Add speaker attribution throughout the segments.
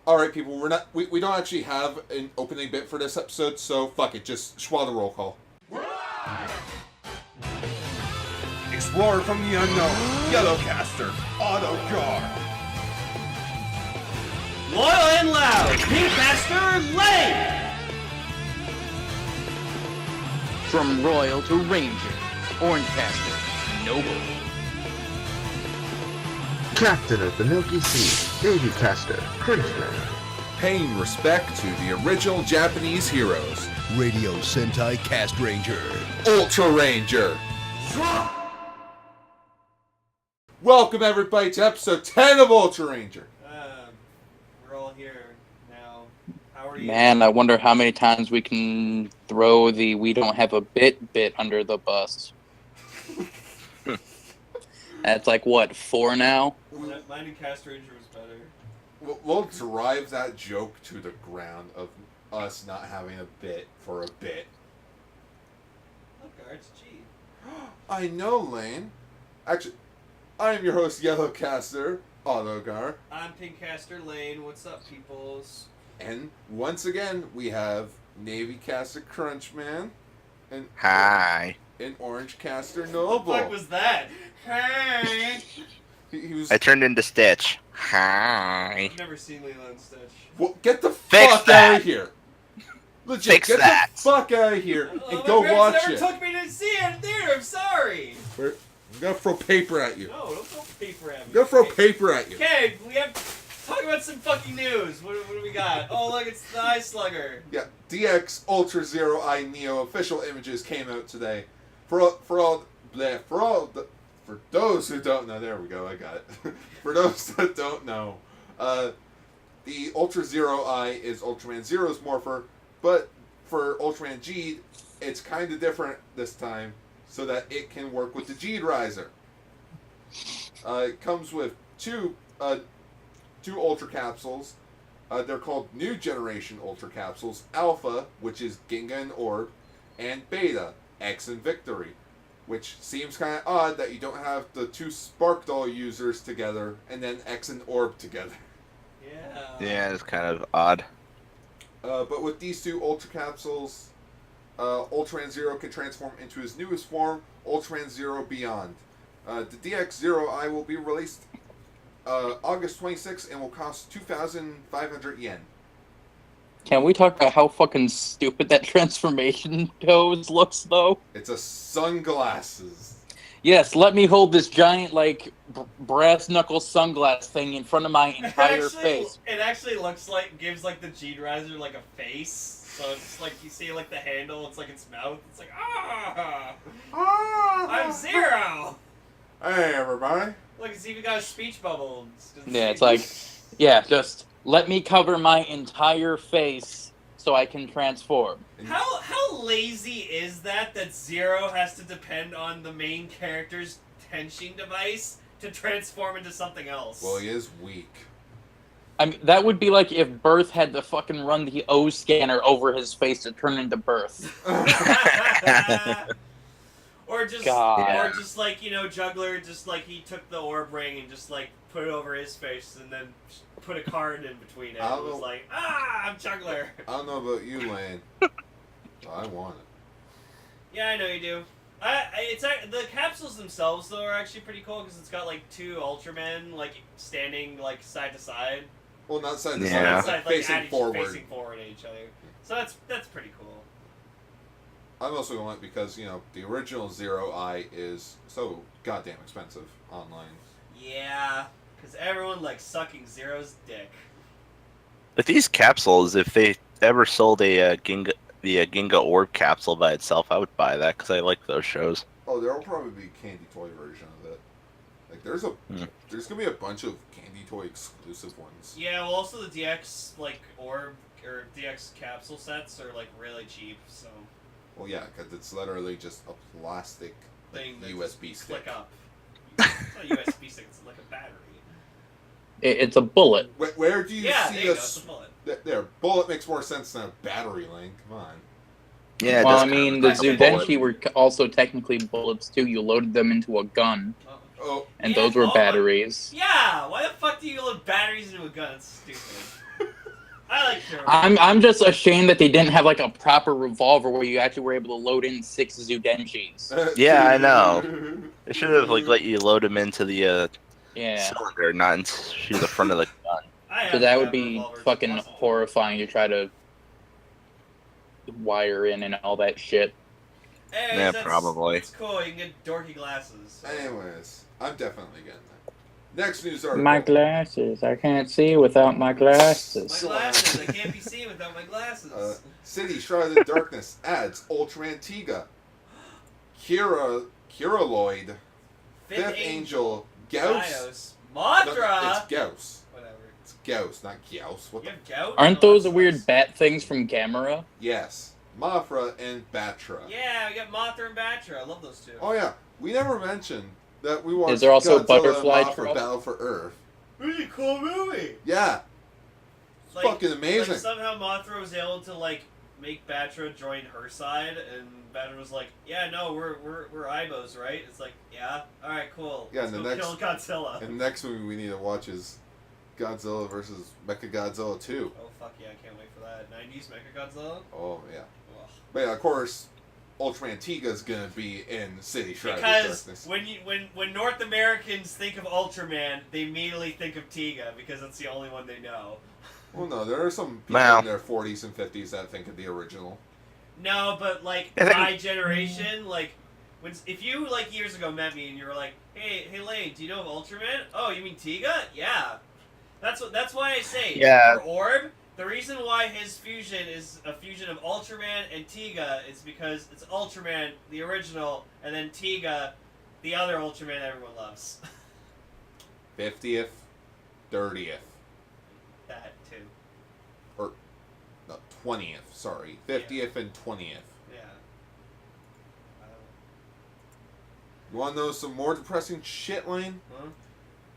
Speaker 1: All right, people, we don't actually have an opening bit for this episode, so fuck it, just schwa the roll call.
Speaker 2: Explorer from the unknown, Yellowcaster, Autocar.
Speaker 3: Loyal and loud, Pinkcaster Lane!
Speaker 4: From Royal to Ranger, Orangecaster, Noble.
Speaker 5: Captain of the Milky Sea, Babycaster, Cringeman.
Speaker 1: Paying respect to the original Japanese heroes,
Speaker 2: Radio Sentai Castranger.
Speaker 1: Ultraranger. Welcome everybody to episode 10 of Ultraranger.
Speaker 3: We're all here now. How are you?
Speaker 4: Man, I wonder how many times we can throw the we don't have a bit under the bus. That's like, what, 4 now?
Speaker 3: Mine and Castranger was better.
Speaker 1: We'll drive that joke to the ground of us not having a bit for a bit.
Speaker 3: Look, it's G.
Speaker 1: I know, Lane. Actually, I am your host, Yellowcaster, Autogar.
Speaker 3: I'm Pinkcaster Lane. What's up, peoples?
Speaker 1: And once again, we have Navycaster Crunchman and
Speaker 6: Hi.
Speaker 1: and Orangecaster
Speaker 3: What
Speaker 1: Noble.
Speaker 3: the fuck was that? Hey!
Speaker 1: He was.
Speaker 6: I turned into Stitch. Hi.
Speaker 3: I've never seen Lilo and Stitch.
Speaker 1: Well, get the
Speaker 6: Fix
Speaker 1: fuck
Speaker 6: that.
Speaker 1: out of here! Legit,
Speaker 6: Fix
Speaker 1: get
Speaker 6: that.
Speaker 1: the fuck out of here and
Speaker 3: My
Speaker 1: go
Speaker 3: parents
Speaker 1: watch
Speaker 3: never
Speaker 1: it.
Speaker 3: took me to see it in theater. I'm sorry.
Speaker 1: I'm gonna throw paper at you.
Speaker 3: No, don't throw paper at me.
Speaker 1: I'm gonna throw paper at you.
Speaker 3: Okay, we have talk about some fucking news. What do we got? Oh, look, it's the Eye Slugger.
Speaker 1: Yeah, DX Ultra Zero I Neo official images came out today. For those who don't know, there we go, I got it. For those that don't know, the Ultra Zero I is Ultraman Zero's morpher, but for Ultraman Geed, it's kind of different this time, so that it can work with the Geed Riser. It comes with two Ultra Capsules. They're called New Generation Ultra Capsules. Alpha, which is Ginga and Orb, and Beta, X and Victory. Which seems kind of odd that you don't have the two Spark Doll users together and then X and Orb together.
Speaker 3: Yeah.
Speaker 6: Yeah, it's kind of odd.
Speaker 1: But with these two Ultra Capsules, Ultraman Zero can transform into his newest form, Ultraman Zero Beyond. The DX Zero I will be released August 26th and will cost 2,500 yen.
Speaker 4: Can we talk about how fucking stupid that transformation pose looks, though?
Speaker 1: It's a sunglasses.
Speaker 4: Yes, let me hold this giant, like, brass knuckle sunglass thing in front of my entire face.
Speaker 3: It actually looks like, gives like the Geed Riser like a face. So it's like, you see like the handle, it's like its mouth. It's like, I'm Zero!
Speaker 1: Hey, everybody.
Speaker 3: Look, it's even got a speech bubble.
Speaker 4: Yeah, it's like, yeah, just let me cover my entire face so I can transform.
Speaker 3: How lazy is that Zero has to depend on the main character's tenshin device to transform into something else?
Speaker 1: Well, he is weak.
Speaker 4: I mean, that would be like if Birth had to fucking run the O scanner over his face to turn into Birth.
Speaker 3: Or just,
Speaker 4: God.
Speaker 3: or just like, you know, Juggler, just like he took the orb ring and just like put it over his face and then put a card in between it. It was like, I'm Juggler.
Speaker 1: I don't know about you, Lane. But I want it.
Speaker 3: Yeah, I know you do. The capsules themselves though are actually pretty cool because it's got like two Ultramen like standing like side to side.
Speaker 1: Well, not side to
Speaker 6: Yeah.
Speaker 1: side,
Speaker 3: Like,
Speaker 1: facing forward.
Speaker 3: facing forward at each other. So that's pretty cool.
Speaker 1: I'm also going to because, you know, the original Zero I is so goddamn expensive online.
Speaker 3: Yeah, because everyone likes sucking Zero's dick.
Speaker 6: With these capsules, if they ever sold a Ginga Orb capsule by itself, I would buy that because I like those shows.
Speaker 1: Oh, there will probably be a candy toy version of it. Like, there's going to be a bunch of candy toy exclusive ones.
Speaker 3: Yeah, well, also the DX like orb or DX capsule sets are like really cheap, so.
Speaker 1: Well, yeah, because it's literally just a plastic
Speaker 3: Thing that
Speaker 1: USB
Speaker 3: just
Speaker 1: stick.
Speaker 3: click up. It's not a USB stick; it's like a battery.
Speaker 4: It's a bullet.
Speaker 1: Where do you
Speaker 3: Yeah,
Speaker 1: see
Speaker 3: there you
Speaker 1: a
Speaker 3: go. It's a bullet.
Speaker 1: There, bullet makes more sense than a battery, Lane. Come on.
Speaker 6: Yeah, it
Speaker 4: Well,
Speaker 6: does
Speaker 4: I
Speaker 6: kinda
Speaker 4: mean,
Speaker 6: look
Speaker 4: the
Speaker 6: like a bullet.
Speaker 4: Zudenshi were also technically bullets, too. You loaded them into a gun,
Speaker 1: Oh,
Speaker 4: and
Speaker 3: Yeah,
Speaker 4: those were
Speaker 3: oh my-
Speaker 4: batteries.
Speaker 3: Yeah, why the fuck do you load batteries into a gun? It's stupid. I like Hero.
Speaker 4: I'm just ashamed that they didn't have like a proper revolver where you actually were able to load in 6 Zudenshis.
Speaker 6: Yeah, I know. They should have like let you load him into the
Speaker 4: Yeah,
Speaker 6: cylinder, not into the front of the gun.
Speaker 4: so that would be fucking horrifying to try to wire in and all that shit.
Speaker 3: Anyways,
Speaker 6: Yeah,
Speaker 3: that's,
Speaker 6: probably.
Speaker 3: It's cool. You can get dorky glasses. So.
Speaker 1: Anyways, I'm definitely getting that. Next news article.
Speaker 4: My glasses. I can't see without my glasses.
Speaker 3: My glasses. I can't be seen without my glasses.
Speaker 1: City Shrouded in Darkness adds Ultraman Tiga, Kiraloid, Fifth Angel, Gauss.
Speaker 3: Mothra.
Speaker 1: No, it's Gauss.
Speaker 3: Whatever.
Speaker 1: It's Gauss, not Gauss. What
Speaker 3: You
Speaker 1: the?
Speaker 3: have gout?
Speaker 4: Aren't
Speaker 3: Oh,
Speaker 4: those
Speaker 3: that
Speaker 4: the weird
Speaker 3: sucks.
Speaker 4: bat things from Gamera?
Speaker 1: Yes, Mothra and Batra.
Speaker 3: Yeah, we got Mothra and Batra. I love those two.
Speaker 1: Oh yeah, we never mentioned that we watched
Speaker 4: Is there also
Speaker 1: Godzilla
Speaker 4: Butterfly
Speaker 1: and Mothra
Speaker 4: Troll?
Speaker 1: Battle for Earth.
Speaker 3: Really cool movie.
Speaker 1: Yeah, it's fucking amazing.
Speaker 3: Like somehow Mothra was able to like make Batra join her side, and Batra was like, "Yeah, no, we're Ibos, right?" It's like, "Yeah, all right, cool.
Speaker 1: Yeah,
Speaker 3: Let's
Speaker 1: and
Speaker 3: go
Speaker 1: the
Speaker 3: kill Godzilla."
Speaker 1: And the next movie we need to watch is Godzilla versus Mechagodzilla 2.
Speaker 3: Oh fuck yeah, I can't wait for that. 90s Mechagodzilla.
Speaker 1: Oh yeah.
Speaker 3: Ugh.
Speaker 1: But yeah, of course, Ultraman Tiga is gonna be in City Shrouded in
Speaker 3: Because
Speaker 1: Darkness.
Speaker 3: when North Americans think of Ultraman, they immediately think of Tiga because that's the only one they know.
Speaker 1: Well, no, there are some people
Speaker 6: Wow.
Speaker 1: in their 40s and 50s that think of the original.
Speaker 3: No, but like
Speaker 6: I think-
Speaker 3: my generation, like if you like years ago met me and you were like, hey Lane, do you know of Ultraman? Oh, you mean Tiga? Yeah. That's why I say
Speaker 6: Yeah.
Speaker 3: for Orb, the reason why his fusion is a fusion of Ultraman and Tiga is because it's Ultraman, the original, and then Tiga, the other Ultraman everyone loves.
Speaker 1: 50th, 30th,
Speaker 3: That too.
Speaker 1: no, 20th, sorry. 50th and 20th.
Speaker 3: Yeah.
Speaker 1: You wanna know some more depressing shit, Lane?
Speaker 3: Huh?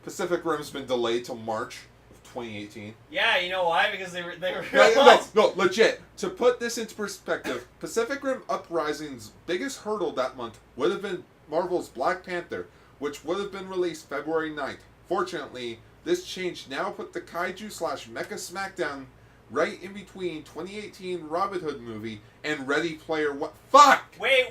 Speaker 1: Pacific Rim's been delayed till March of 2018.
Speaker 3: Yeah, you know why? Because they were
Speaker 1: No, legit. To put this into perspective, Pacific Rim Uprising's biggest hurdle that month would have been Marvel's Black Panther, which would have been released February 9th. Fortunately, this change now put the Kaiju/Mecha Smackdown right in between 2018 Robin Hood movie and Ready Player One. Fuck!
Speaker 3: Wait.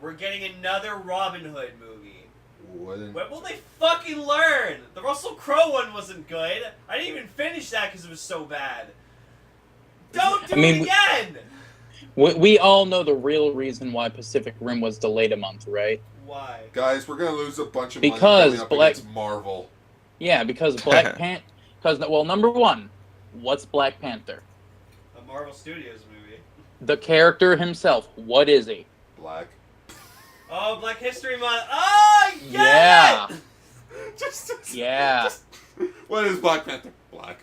Speaker 3: We're getting another Robin Hood movie.
Speaker 1: Wouldn't...
Speaker 3: When will they fucking learn? The Russell Crowe one wasn't good. I didn't even finish that because it was so bad. Don't do it again!
Speaker 4: We all know the real reason why Pacific Rim was delayed a month, right?
Speaker 3: Why?
Speaker 1: Guys, we're gonna lose a bunch of
Speaker 4: Because
Speaker 1: money coming up
Speaker 4: Black-
Speaker 1: against Marvel.
Speaker 4: Yeah, because Black Panther. Because, well, number one, what's Black Panther?
Speaker 3: A Marvel Studios movie.
Speaker 4: The character himself, what is he?
Speaker 1: Black.
Speaker 3: Oh, Black History Month. Oh,
Speaker 4: Yeah.
Speaker 3: yeah!
Speaker 1: What is Black Panther? Black.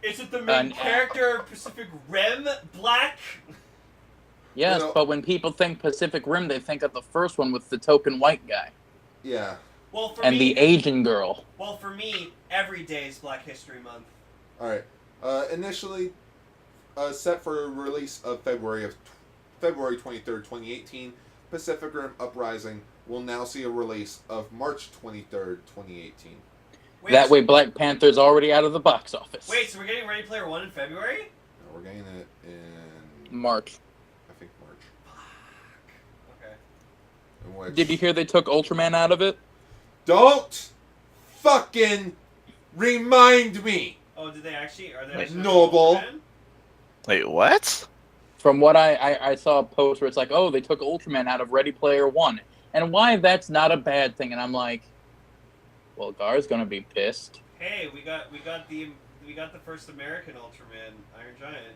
Speaker 3: Is it the main character of Pacific Rim? Black?
Speaker 4: Yes,
Speaker 1: You know-
Speaker 4: but when people think Pacific Rim, they think of the first one with the token white guy
Speaker 1: Yeah.
Speaker 3: Well, for
Speaker 4: and
Speaker 3: me,
Speaker 4: the Asian girl.
Speaker 3: Well, for me, every day is Black History Month.
Speaker 1: Alright. Initially set for release of February 23rd, 2018, Pacific Rim Uprising will now see a release of March 23rd, 2018.
Speaker 3: Wait,
Speaker 4: That way, Black Panther's already out of the box office.
Speaker 3: Wait, so we're getting Ready Player One in February?
Speaker 1: Now we're getting it in,
Speaker 4: March.
Speaker 1: I think, March.
Speaker 3: Okay.
Speaker 1: In which...
Speaker 4: Did you hear they took Ultraman out of it?
Speaker 1: Don't fucking remind me!
Speaker 3: Oh, did they actually? Are they
Speaker 6: Wait,
Speaker 3: actually
Speaker 1: Noble.
Speaker 3: Ultraman?
Speaker 6: Wait, what?
Speaker 4: From what I saw a post where it's like, oh, they took Ultraman out of Ready Player One. And why that's not a bad thing. And I'm like, well, Gar's gonna be pissed.
Speaker 3: Hey, we got the first American Ultraman, Iron Giant.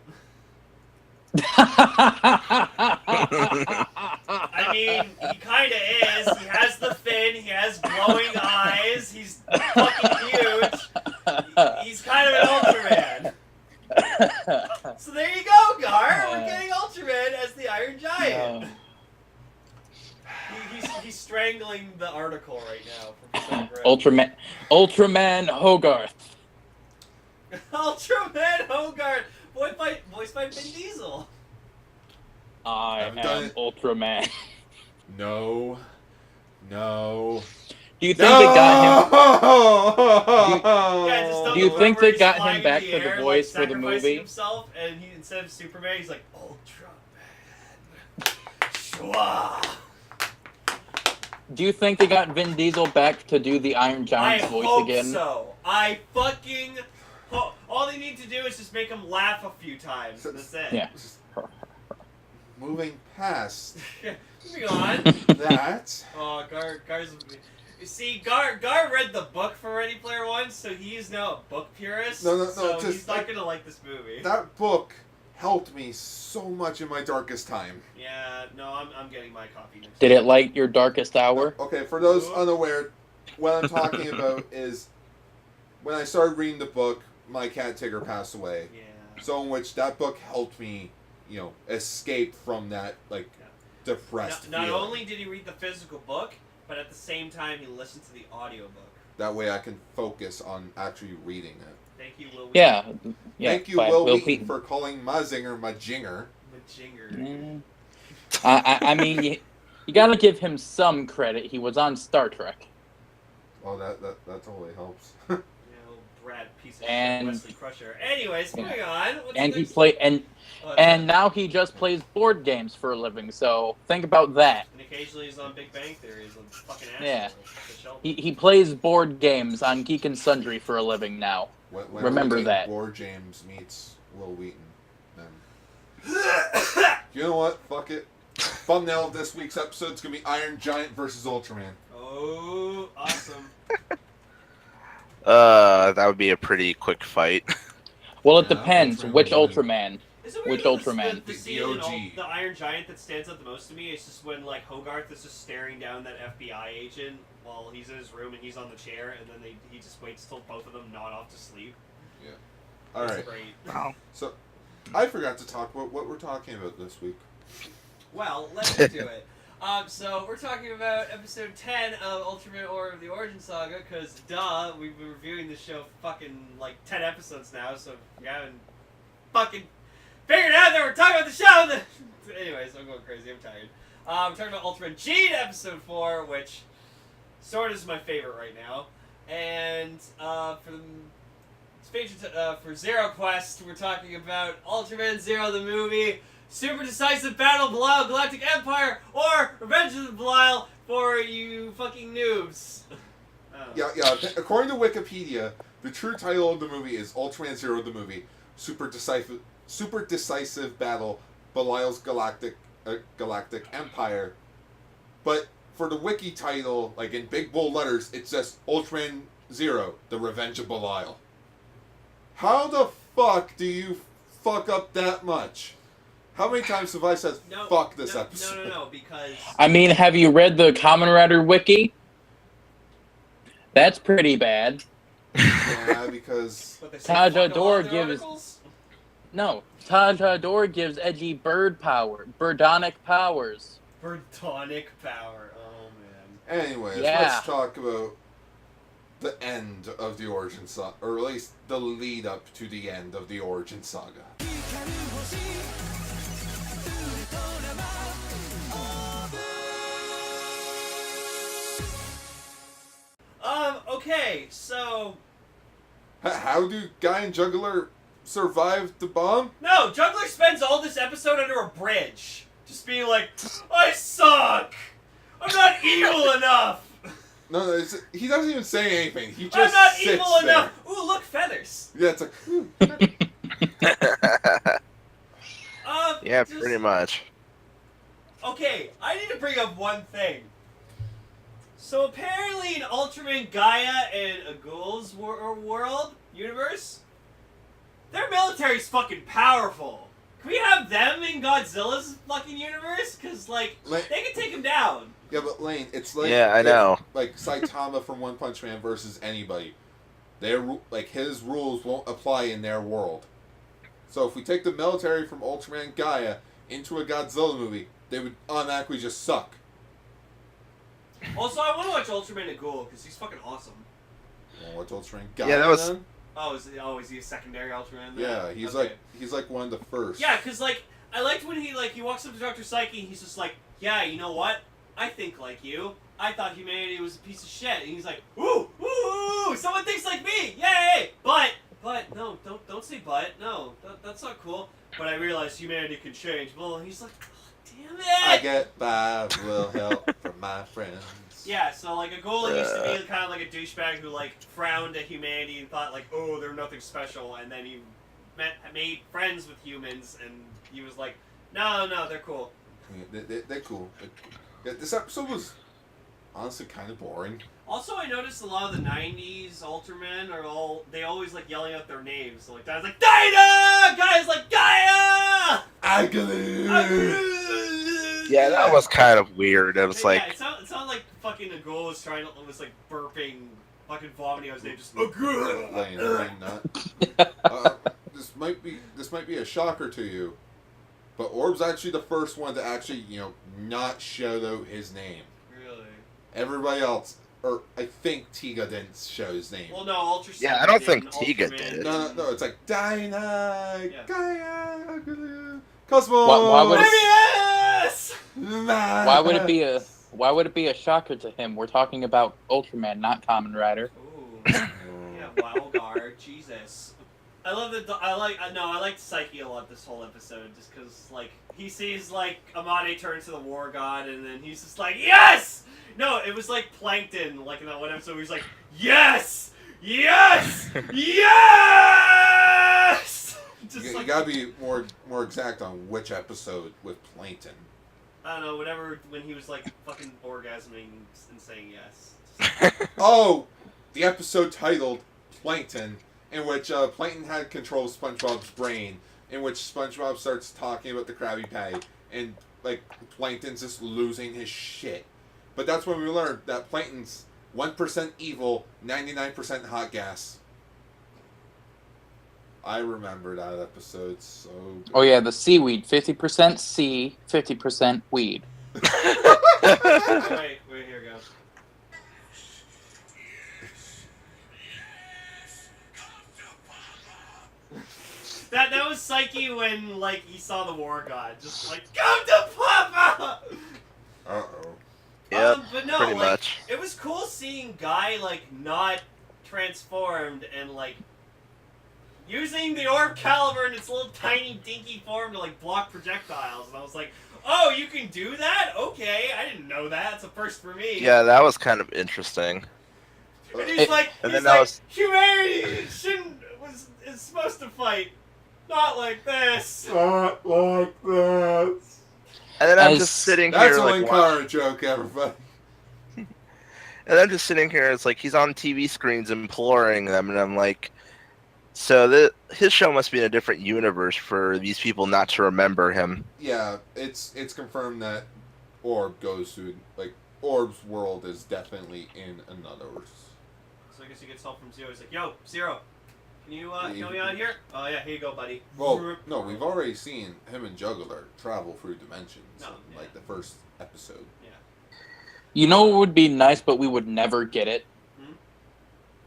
Speaker 3: I mean, he kind of is. He has the fin. He has glowing eyes. He's fucking huge. He's kind of an Ultraman. So there you go, Gar. We're getting Ultraman as the Iron Giant. He's strangling the article right now. From
Speaker 4: Ultraman Hogarth.
Speaker 3: Ultraman Hogarth, voiced by Vin Diesel.
Speaker 4: I
Speaker 1: Haven't done
Speaker 4: am
Speaker 1: it.
Speaker 4: Ultraman.
Speaker 1: No.
Speaker 4: Do you think they got him?
Speaker 3: Yeah, just
Speaker 4: Do you think they got him back
Speaker 3: for
Speaker 4: for the voice for the
Speaker 3: sacrificing
Speaker 4: movie?
Speaker 3: himself, and he, instead of Superman, he's like Ultraman. Shwa.
Speaker 4: Do you think they got Vin Diesel back to do the Iron Giant's voice
Speaker 3: hope
Speaker 4: again?
Speaker 3: So. I fucking hope. All they need to do is just make him laugh a few times. That's it.
Speaker 4: Yeah.
Speaker 1: Moving past
Speaker 3: Moving on.
Speaker 1: that.
Speaker 3: Oh, Gar's. You see, Gar read the book for Ready Player One, so he's now a book purist.
Speaker 1: No,
Speaker 3: so
Speaker 1: just
Speaker 3: he's not gonna like this movie.
Speaker 1: That book helped me so much in my darkest time.
Speaker 3: Yeah, no, I'm getting my copy next
Speaker 4: Did it light your darkest hour?
Speaker 1: Okay, for those unaware, what I'm talking about is when I started reading the book, my cat Tigger passed away.
Speaker 3: Yeah.
Speaker 1: So in which that book helped me, escape from that depressed
Speaker 3: Not
Speaker 1: feeling.
Speaker 3: only did he read the physical book, but at the same time he listened to the audiobook.
Speaker 1: That way I can focus on actually reading it.
Speaker 3: Thank you, Will.
Speaker 4: Yeah.
Speaker 1: Thank you,
Speaker 4: but
Speaker 1: Will Wheaton,
Speaker 4: Wheaton.
Speaker 1: for calling Mazinger Majinger.
Speaker 3: Majinger.
Speaker 4: I mean, you gotta give him some credit. He was on Star Trek.
Speaker 1: Oh, that totally helps.
Speaker 3: Brad piece of
Speaker 4: And-
Speaker 3: shit, Wesley Crusher. Anyways, moving on. What's
Speaker 4: And
Speaker 3: the
Speaker 4: he
Speaker 3: next-
Speaker 4: played
Speaker 3: Oh,
Speaker 4: and now he just plays board games for a living. So think about that.
Speaker 3: And occasionally he's on Big Bang Theory. He's a fucking asshole.
Speaker 4: Yeah.
Speaker 3: The shelf.
Speaker 4: He plays board games on Geek and Sundry for a living now.
Speaker 1: When
Speaker 4: Remember
Speaker 1: Wheaton
Speaker 4: that.
Speaker 1: War James meets Will Wheaton. Then. You know what? Fuck it. Thumbnail of this week's episode is gonna be Iron Giant versus Ultraman.
Speaker 3: Oh, awesome.
Speaker 6: That would be a pretty quick fight.
Speaker 4: Well, it
Speaker 1: Yeah,
Speaker 4: depends.
Speaker 1: Ultraman
Speaker 4: Which
Speaker 1: would win.
Speaker 4: Ultraman?
Speaker 3: Is it
Speaker 4: Which
Speaker 3: weird that
Speaker 4: Ultraman?
Speaker 3: The
Speaker 1: The
Speaker 3: scene in
Speaker 1: OG.
Speaker 3: the Iron Giant that stands out the most to me is just when Hogarth is just staring down that FBI agent while he's in his room and he's on the chair, and then he just waits till both of them nod off to sleep.
Speaker 1: All
Speaker 3: It's
Speaker 1: right.
Speaker 3: great.
Speaker 1: So, I forgot to talk about what we're talking about this week.
Speaker 3: Well, let's do it. So we're talking about episode 10 of Ultraman Order of the Origin Saga, because duh, we've been reviewing this show fucking 10 episodes now, so if you haven't fucking figured out that we're talking about the show, then... Anyways, I'm going crazy, I'm tired. We're talking about Ultraman Geed episode 4, which sort of is my favorite right now. And for Zero Quest, we're talking about Ultraman Zero the movie, Super Decisive Battle, Belial, Galactic Empire, or Revenge of the Belial for you fucking noobs.
Speaker 1: Yeah. According to Wikipedia, the true title of the movie is Ultraman Zero the movie, Super Decisive Battle, Belial's Galactic Empire. But for the wiki title, in big bold letters, it's just Ultraman Zero, The Revenge of Belial. How the fuck do you fuck up that much? How many times have I said fuck this episode?
Speaker 3: No, because...
Speaker 4: I mean, have you read the Kamen Rider wiki? That's pretty bad.
Speaker 1: Yeah, because...
Speaker 3: But they say
Speaker 4: Taj
Speaker 3: fuck a lot
Speaker 4: Ador
Speaker 3: in their
Speaker 4: gives-
Speaker 3: articles?
Speaker 4: No, Taj Ador gives edgy birdonic powers.
Speaker 3: Birdonic power, oh man.
Speaker 1: Anyways,
Speaker 4: Yeah.
Speaker 1: let's talk about the end of the Origin Saga, or at least the lead up to the end of the Origin Saga.
Speaker 3: Okay, so...
Speaker 1: How do Guy and Juggler survive the bomb?
Speaker 3: No, Juggler spends all this episode under a bridge. Just being like, I suck! I'm not evil enough!
Speaker 1: No, he doesn't even say anything. He just
Speaker 3: I'm not
Speaker 1: sits
Speaker 3: evil
Speaker 1: there.
Speaker 3: enough! Ooh, look, feathers!
Speaker 1: Yeah, it's like...
Speaker 6: Yeah,
Speaker 3: Just-
Speaker 6: pretty much.
Speaker 3: Okay, I need to bring up one thing. So apparently in Ultraman Gaia and Agul's universe, their military's fucking powerful. Can we have them in Godzilla's fucking universe? Because, they can take him down.
Speaker 1: Yeah, but Lane, it's like...
Speaker 6: Yeah, I
Speaker 1: if,
Speaker 6: know.
Speaker 1: Saitama from One Punch Man versus anybody. His rules won't apply in their world. So if we take the military from Ultraman Gaia into a Godzilla movie, they would automatically just suck.
Speaker 3: Also, I want to watch Ultraman Agul, because he's fucking awesome.
Speaker 1: Well, what's Ultraman Gaia
Speaker 6: Yeah, that was-
Speaker 1: then?
Speaker 3: Oh, is he a secondary Ultraman? Then?
Speaker 1: Yeah, he's
Speaker 3: Okay.
Speaker 1: like one of the first.
Speaker 3: Yeah, because, I liked when he walks up to Dr. Psyche and he's just like, yeah, you know what? I think like you. I thought humanity was a piece of shit. And he's like, ooh, ooh, someone thinks like me, yay! But no, don't say but. No, that's not cool. But I realized humanity can change. Well, he's like, oh, damn it!
Speaker 1: I get by with a little help from my friends.
Speaker 3: Yeah, so like a golem used to be kind of like a douchebag who like frowned at humanity and thought like, oh, they're nothing special, and then he made friends with humans, and he was like, no, they're cool.
Speaker 1: Yeah, they're cool. Yeah, this episode was honestly kind of boring.
Speaker 3: Also, I noticed a lot of the '90s Ultramen they always like yelling out their names. So like Guy's like Dinah, Guy's like Gaia,
Speaker 1: Agony.
Speaker 6: Yeah, that was kind of weird. It was like,
Speaker 3: it sounded like fucking Nagul was like burping, fucking vomiting. I was just
Speaker 1: Laying nut. This might be a shocker to you, but Orb's actually the first one to actually not shout out his name.
Speaker 3: Really?
Speaker 1: Everybody else, or I think Tiga didn't show his name.
Speaker 3: Well, no, Ultra.
Speaker 6: Yeah, I don't think Tiga did it.
Speaker 1: No, it's like Dinah,
Speaker 3: Yeah.
Speaker 1: Gaia, Cosmo.
Speaker 4: Why would it-
Speaker 3: Yes!
Speaker 4: Why would it be a shocker to him? We're talking about Ultraman, not Kamen Rider.
Speaker 3: Ooh. Yeah, Wildguard, Jesus. I love I liked Psyche a lot this whole episode, just because, like, he sees, like, Amade turn to the War God, and then he's just like, yes! No, it was like Plankton, like, in that one episode where he's like, yes! Yes! Yes! Just
Speaker 1: You
Speaker 3: like,
Speaker 1: gotta be more exact on which episode with Plankton.
Speaker 3: I don't know, whatever, when he was, like, fucking orgasming and saying yes.
Speaker 1: Oh, the episode titled Plankton, in which Plankton had control of SpongeBob's brain, in which SpongeBob starts talking about the Krabby Patty, and like Plankton's just losing his shit. But that's when we learned that Plankton's 1% evil, 99% hot gas. I remember that episode so good.
Speaker 4: Oh yeah, the seaweed, 50% sea, 50% weed.
Speaker 3: wait, here we go. That was Psyche when, like, he saw the War God, just like, come to Papa!
Speaker 1: Uh-oh.
Speaker 6: Yep,
Speaker 3: but no,
Speaker 6: pretty
Speaker 3: like,
Speaker 6: much.
Speaker 3: it was cool seeing Guy, like, not transformed and, like, using the orb caliber in its little tiny dinky form to, like, block projectiles. And I was like, oh, you can do that? Okay, I didn't know that. It's a first for me.
Speaker 6: Yeah, that was kind of interesting.
Speaker 3: And he's like, humanity is supposed to fight. Not like this.
Speaker 1: Not like this.
Speaker 6: And then I'm just sitting
Speaker 1: That's
Speaker 6: here
Speaker 1: a
Speaker 6: like,
Speaker 1: Linkara joke, everybody.
Speaker 6: and I'm just sitting here. It's like he's on TV screens imploring them, and I'm like, so his show must be in a different universe for these people not to remember him.
Speaker 1: Yeah, it's confirmed that Orb goes to, like, Orb's world is definitely in another.
Speaker 3: So I guess he gets help from Zero. He's like, yo, Zero, can you help me out here? Oh yeah, here you go, buddy.
Speaker 1: Well, no, we've already seen him and Juggler travel through dimensions in, like, the first episode.
Speaker 3: Yeah.
Speaker 4: You know what would be nice, but we would never get it?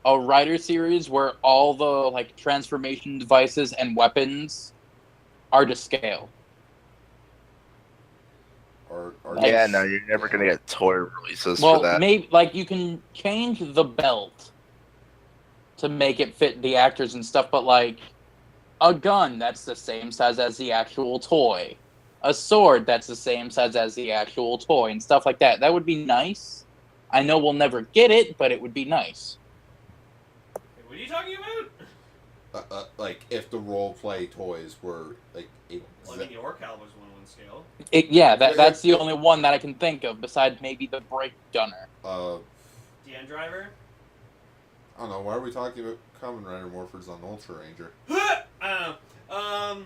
Speaker 4: A Rider series where all the, like, transformation devices and weapons are to scale.
Speaker 1: Or
Speaker 6: Yeah, no, you're never gonna get toy releases
Speaker 4: Well,
Speaker 6: for that.
Speaker 4: maybe, like, you can change the belt to make it fit the actors and stuff, but, like, a gun that's the same size as the actual toy. A sword that's the same size as the actual toy, and stuff like that. That would be nice. I know we'll never get it, but it would be nice.
Speaker 3: What are you talking about?
Speaker 1: like, if the role-play toys were, like...
Speaker 3: Well, I mean, the Orcaliber's 1-1 scale.
Speaker 4: That's the only one that I can think of, besides maybe the Break Gunner.
Speaker 3: DN Driver?
Speaker 1: I don't know, why are we talking about Kamen Rider Morphers on Ultraranger?
Speaker 3: I don't know.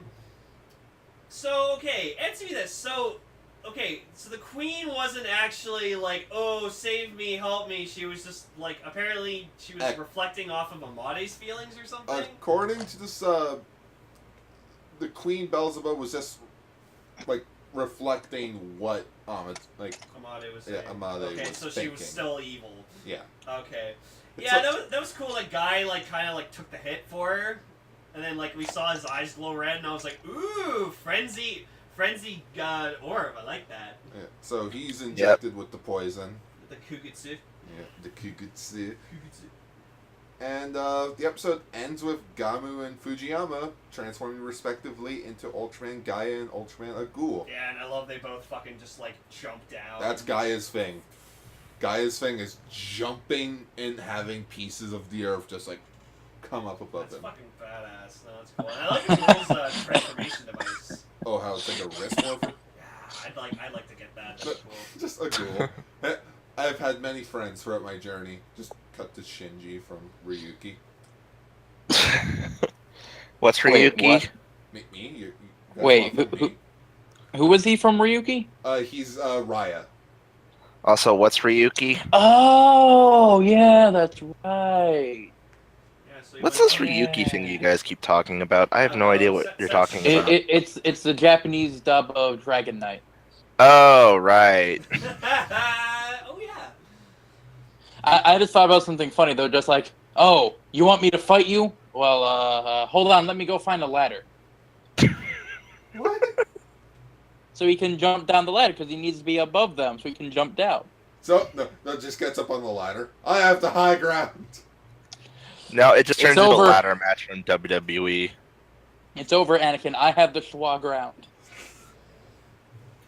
Speaker 3: So, okay, answer me this. So the Queen wasn't actually like, oh, save me, help me. She was just, like, apparently she was reflecting off of Amade's feelings or something?
Speaker 1: According to this, the Queen Beelzebub was just, like, reflecting what,
Speaker 3: Amade was saying.
Speaker 1: Yeah, Amade was
Speaker 3: so
Speaker 1: thinking.
Speaker 3: she was still evil.
Speaker 1: Yeah.
Speaker 3: Okay.
Speaker 1: It's
Speaker 3: Yeah,
Speaker 1: like-
Speaker 3: that was cool. Like, Guy, like, kind of, like, took the hit for her. And then, like, we saw his eyes glow red, and I was like, ooh, frenzy orb. I like that.
Speaker 1: Yeah. So he's injected with the poison.
Speaker 3: The Kugutsu.
Speaker 1: Yeah, the Kugutsu. And the episode ends with Gamu and Fujiyama transforming respectively into Ultraman Gaia and Ultraman Agul.
Speaker 3: Yeah, and I love they both fucking just like jump down.
Speaker 1: That's Gaia's thing. Gaia's thing is jumping and having pieces of the earth just like come up above
Speaker 3: That's
Speaker 1: them.
Speaker 3: fucking badass. No, that's cool. And I like Agul's transformation device.
Speaker 1: Oh, how it's like a wrist morpher?
Speaker 3: Yeah, I'd like to get that. That's cool.
Speaker 1: Just Agul. I've had many friends throughout my journey. Just cut to Shinji from Ryuki.
Speaker 6: What's
Speaker 4: Wait,
Speaker 6: Ryuki?
Speaker 4: what?
Speaker 1: Me? You
Speaker 4: Wait, who was he from Ryuki?
Speaker 1: He's Raya.
Speaker 6: Also, what's Ryuki?
Speaker 4: Oh, yeah, that's right.
Speaker 3: Yeah, so
Speaker 6: What's this Ryuki thing you guys keep talking about? I have no idea what you're talking about.
Speaker 4: It's the Japanese dub of Dragon Knight.
Speaker 6: Oh, right.
Speaker 3: Oh yeah.
Speaker 4: I just thought about something funny though, just like, oh, you want me to fight you? Well, hold on, let me go find a ladder.
Speaker 1: What?
Speaker 4: So he can jump down the ladder because he needs to be above them, so he can jump down.
Speaker 1: So, no, just gets up on the ladder. I have the high ground.
Speaker 6: No, it just turns into a
Speaker 4: over.
Speaker 6: ladder match from WWE.
Speaker 4: It's over, Anakin. I have the schwa ground.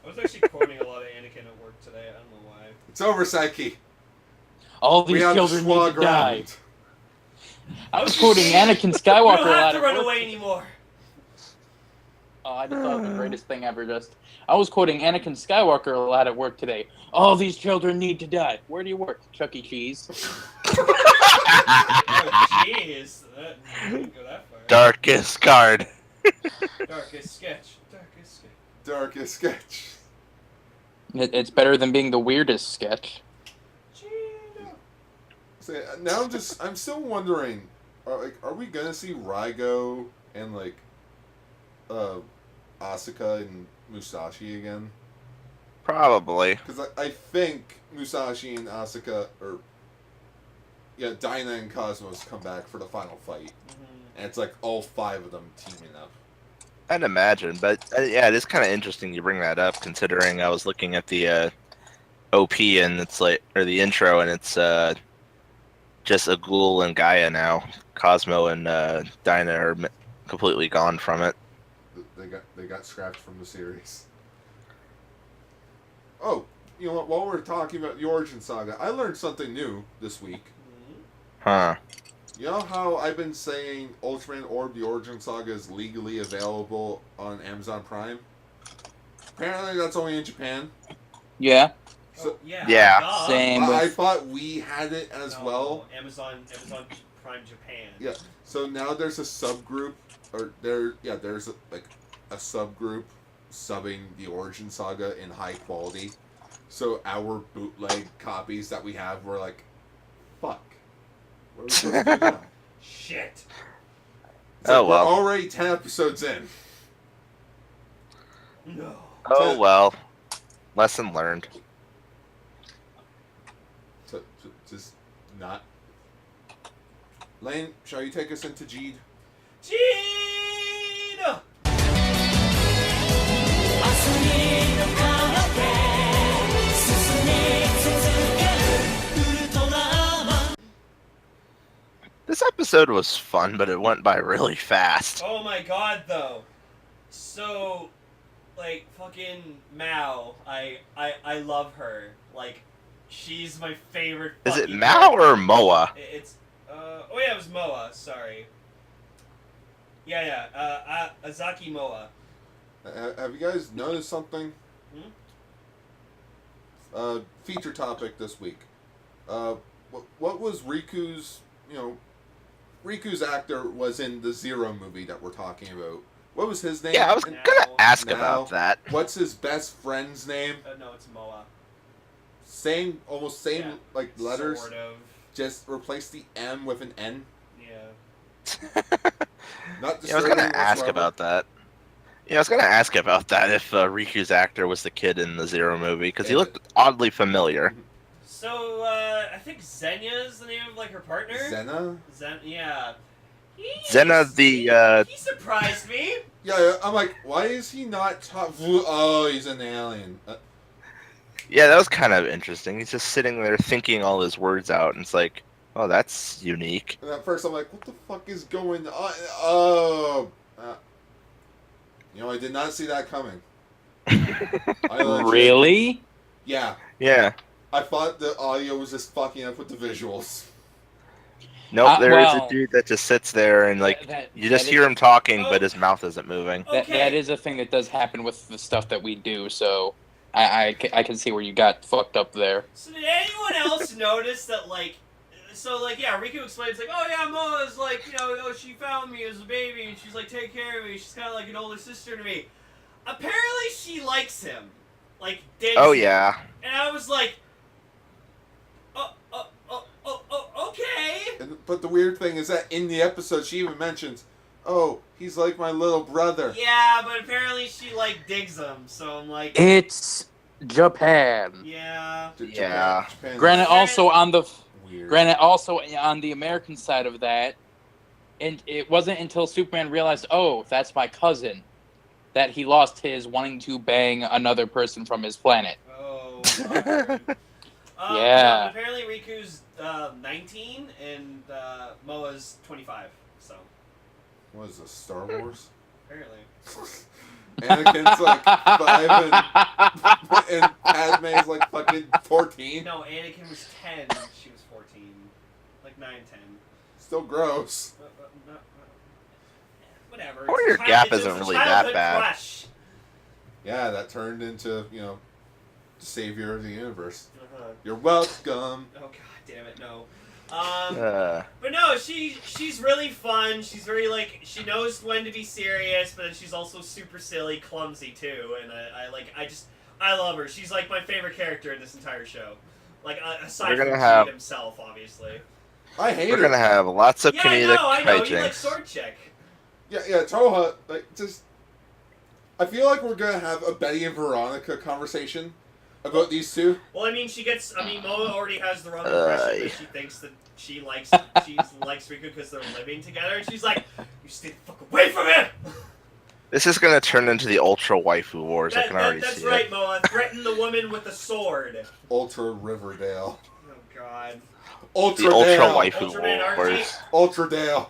Speaker 3: I was actually quoting a lot of Anakin at work today. I don't know why.
Speaker 1: It's over, Psyche.
Speaker 4: All
Speaker 1: We
Speaker 4: these
Speaker 1: have the
Speaker 4: children
Speaker 1: schwa
Speaker 4: need to die.
Speaker 1: ground.
Speaker 4: I was quoting Anakin
Speaker 3: We
Speaker 4: Skywalker
Speaker 3: don't
Speaker 4: a
Speaker 3: have
Speaker 4: lot
Speaker 3: to
Speaker 4: at
Speaker 3: run
Speaker 4: work.
Speaker 3: away anymore.
Speaker 4: Oh, I just thought it was the greatest thing ever. I was quoting Anakin Skywalker a lot at work today. All these children need to die. Where do you work? Chuck E. Cheese.
Speaker 3: Oh, jeez. That didn't go that far.
Speaker 6: Darkest card.
Speaker 3: Darkest sketch. Darkest sketch.
Speaker 1: Darkest sketch.
Speaker 4: It's better than being the weirdest sketch.
Speaker 1: So, now I'm still wondering, are we gonna see Raigo and like, Asuka and Musashi again?
Speaker 6: Probably.
Speaker 1: Because I think Musashi and Asuka, Dinah and Cosmos come back for the final fight. And it's like all 5 of them teaming up.
Speaker 6: I'd imagine, but yeah, it is kind of interesting you bring that up, considering I was looking at the OP and it's like, or the intro, and it's just Agul and Gaia now. Cosmo and Dinah are completely gone from it.
Speaker 1: They got scrapped from the series. Oh, you know what? While we're talking about the Origin Saga, I learned something new this week.
Speaker 6: Huh.
Speaker 1: You know how I've been saying Ultraman Orb the Origin Saga is legally available on Amazon Prime? Apparently that's only in Japan.
Speaker 4: Yeah.
Speaker 1: So,
Speaker 6: Yeah.
Speaker 3: duh.
Speaker 4: Same.
Speaker 1: I
Speaker 4: With,
Speaker 1: thought we had it as
Speaker 3: No,
Speaker 1: well.
Speaker 3: Amazon Prime Japan.
Speaker 1: Yeah. So now there's a subgroup, or there's a subgroup subbing the Origin Saga in high quality. So our bootleg copies that we have, we're like, fuck. What are we supposed to do now?
Speaker 3: Shit.
Speaker 1: It's like,
Speaker 6: Oh, well.
Speaker 1: We're already 10 episodes in.
Speaker 3: No.
Speaker 6: Oh well. Lesson learned.
Speaker 1: So just not. Lane, shall you take us into Geed?
Speaker 3: Gina!
Speaker 6: This episode was fun, but it went by really fast.
Speaker 3: Oh my god, though. So, like, fucking Mao, I love her. Like, she's my favorite.
Speaker 6: Is it
Speaker 3: fucking
Speaker 6: Mao
Speaker 3: character.
Speaker 6: or Moa?
Speaker 3: It's oh yeah, it was Moa. Sorry. Yeah. Azaki Moa.
Speaker 1: Have you guys noticed something?
Speaker 3: Hmm?
Speaker 1: Feature topic this week. What was Riku's? Riku's actor was in the Zero movie that we're talking about. What was his name?
Speaker 6: Yeah, I was
Speaker 3: Now-
Speaker 6: gonna ask
Speaker 1: now-
Speaker 6: about that.
Speaker 1: What's his best friend's name?
Speaker 3: No, it's Moa.
Speaker 1: Almost same
Speaker 3: Yeah,
Speaker 1: like letters.
Speaker 3: Sort of.
Speaker 1: Just replace the M with an N.
Speaker 3: Yeah.
Speaker 1: Not
Speaker 6: Yeah, I was
Speaker 1: disturbing
Speaker 6: gonna ask
Speaker 1: whatsoever.
Speaker 6: about that. Yeah, I was gonna ask about that if Riku's actor was the kid in the Zero movie, because he looked oddly familiar.
Speaker 3: So, I think Xenia is the name of, like, her partner?
Speaker 1: Zena?
Speaker 3: Yeah.
Speaker 6: Xena, the,
Speaker 3: He surprised me!
Speaker 1: Yeah, I'm like, why is he not top? Oh, he's an alien.
Speaker 6: Yeah, that was kind of interesting. He's just sitting there thinking all his words out, and it's like, oh, that's unique.
Speaker 1: And at first I'm like, what the fuck is going on? Oh. I did not see that coming. I legit-
Speaker 4: Really?
Speaker 1: Yeah.
Speaker 6: Yeah.
Speaker 1: I thought the audio was just fucking up with the visuals.
Speaker 6: Nope, there is
Speaker 4: well,
Speaker 6: a dude that just sits there and like you just
Speaker 4: that
Speaker 6: hear
Speaker 4: is-
Speaker 6: him talking,
Speaker 3: Oh.
Speaker 6: but his mouth isn't moving.
Speaker 3: Okay.
Speaker 4: That is a thing that does happen with the stuff that we do, so I can see where you got fucked up there.
Speaker 3: So did anyone else notice that, Riku explains, like, oh yeah, Moa's, like, she found me as a baby, and she's, like, take care of me, she's kind of like an older sister to me. Apparently she likes him. Like, digs
Speaker 6: Oh
Speaker 3: him.
Speaker 6: yeah.
Speaker 3: And I was like, okay.
Speaker 1: But the weird thing is that in the episode she even mentions, oh, he's like my little brother.
Speaker 3: Yeah, but apparently she, like, digs him, so I'm like,
Speaker 4: It's Japan.
Speaker 3: yeah.
Speaker 6: Yeah.
Speaker 1: Japan's
Speaker 4: Granted, also on the
Speaker 1: weird.
Speaker 4: American side of that, and it wasn't until Superman realized, oh, that's my cousin, that he lost his wanting to bang another person from his planet.
Speaker 3: Oh.
Speaker 4: Yeah.
Speaker 3: No, apparently Riku's 19 and Moa's 25. So
Speaker 1: What is this, Star Wars?
Speaker 3: apparently.
Speaker 1: Anakin's like 5 and Padme's like fucking 14.
Speaker 3: No, Anakin was 10. She was 14. Like 9, 10.
Speaker 1: Still gross.
Speaker 3: Whatever.
Speaker 6: Or
Speaker 3: It's
Speaker 6: your
Speaker 3: a
Speaker 6: gap
Speaker 3: it's
Speaker 6: isn't
Speaker 3: a
Speaker 6: really that
Speaker 3: childhood
Speaker 6: bad.
Speaker 3: Crush.
Speaker 1: Yeah, that turned into, the savior of the universe.
Speaker 3: Uh-huh.
Speaker 1: You're welcome.
Speaker 3: Oh god damn it, no. But no, she's really fun. She's very she knows when to be serious, but then she's also super silly, clumsy too. And I love her. She's like my favorite character in this entire show. Like aside from Geed himself, obviously.
Speaker 1: I hate
Speaker 6: We're
Speaker 1: her.
Speaker 6: gonna have lots of
Speaker 3: Yeah,
Speaker 6: comedic
Speaker 3: I know. You like
Speaker 6: hijinks.
Speaker 3: Sword Chick.
Speaker 1: Yeah, Toha, I feel like we're gonna have a Betty and Veronica conversation about these two.
Speaker 3: Well, I mean, Moa already has the wrong impression that she thinks that she likes Riku because they're living together, and she's like, "You stay the fuck away from him."
Speaker 6: This is gonna turn into the Ultra Waifu Wars. I can already
Speaker 3: that's
Speaker 6: see
Speaker 3: right,
Speaker 6: it.
Speaker 3: Moa. Threaten the woman with a sword.
Speaker 1: Ultra Riverdale.
Speaker 3: Oh God.
Speaker 6: The Ultra Waifu
Speaker 3: Ultraman
Speaker 6: Wars.
Speaker 1: Ultradale.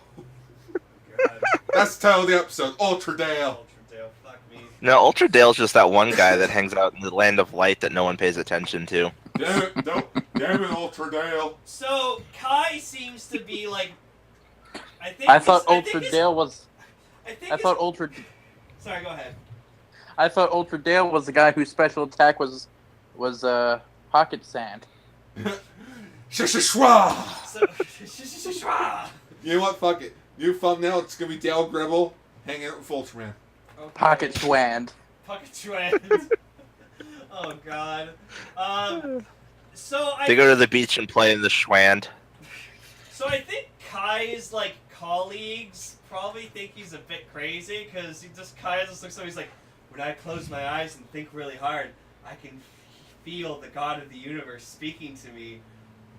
Speaker 3: God.
Speaker 1: That's the title of the episode. Ultradale.
Speaker 3: Ultradale, fuck me.
Speaker 6: No, Ultra Dale's just that one guy that hangs out in the land of light that no one pays attention to.
Speaker 1: Damn it, damn it, Ultradale.
Speaker 3: So Kai seems to be like.
Speaker 4: I thought Ultra Dale was.
Speaker 3: Sorry, go ahead.
Speaker 4: I thought Ultra Dale was the guy whose special attack was pocket sand.
Speaker 1: Shishishwa!
Speaker 3: So,
Speaker 1: You know what? Fuck it. New thumbnail. It's gonna be Dale Gribble hanging out with Ultraman.
Speaker 3: okay.
Speaker 4: Pocket swand.
Speaker 3: Pocket Schwand. Oh God. So
Speaker 6: They go to the beach and play in the Schwand.
Speaker 3: So I think Kai's colleagues probably think he's a bit crazy because Kai just looks at him. He's like, when I close my eyes and think really hard, I can feel the God of the universe speaking to me.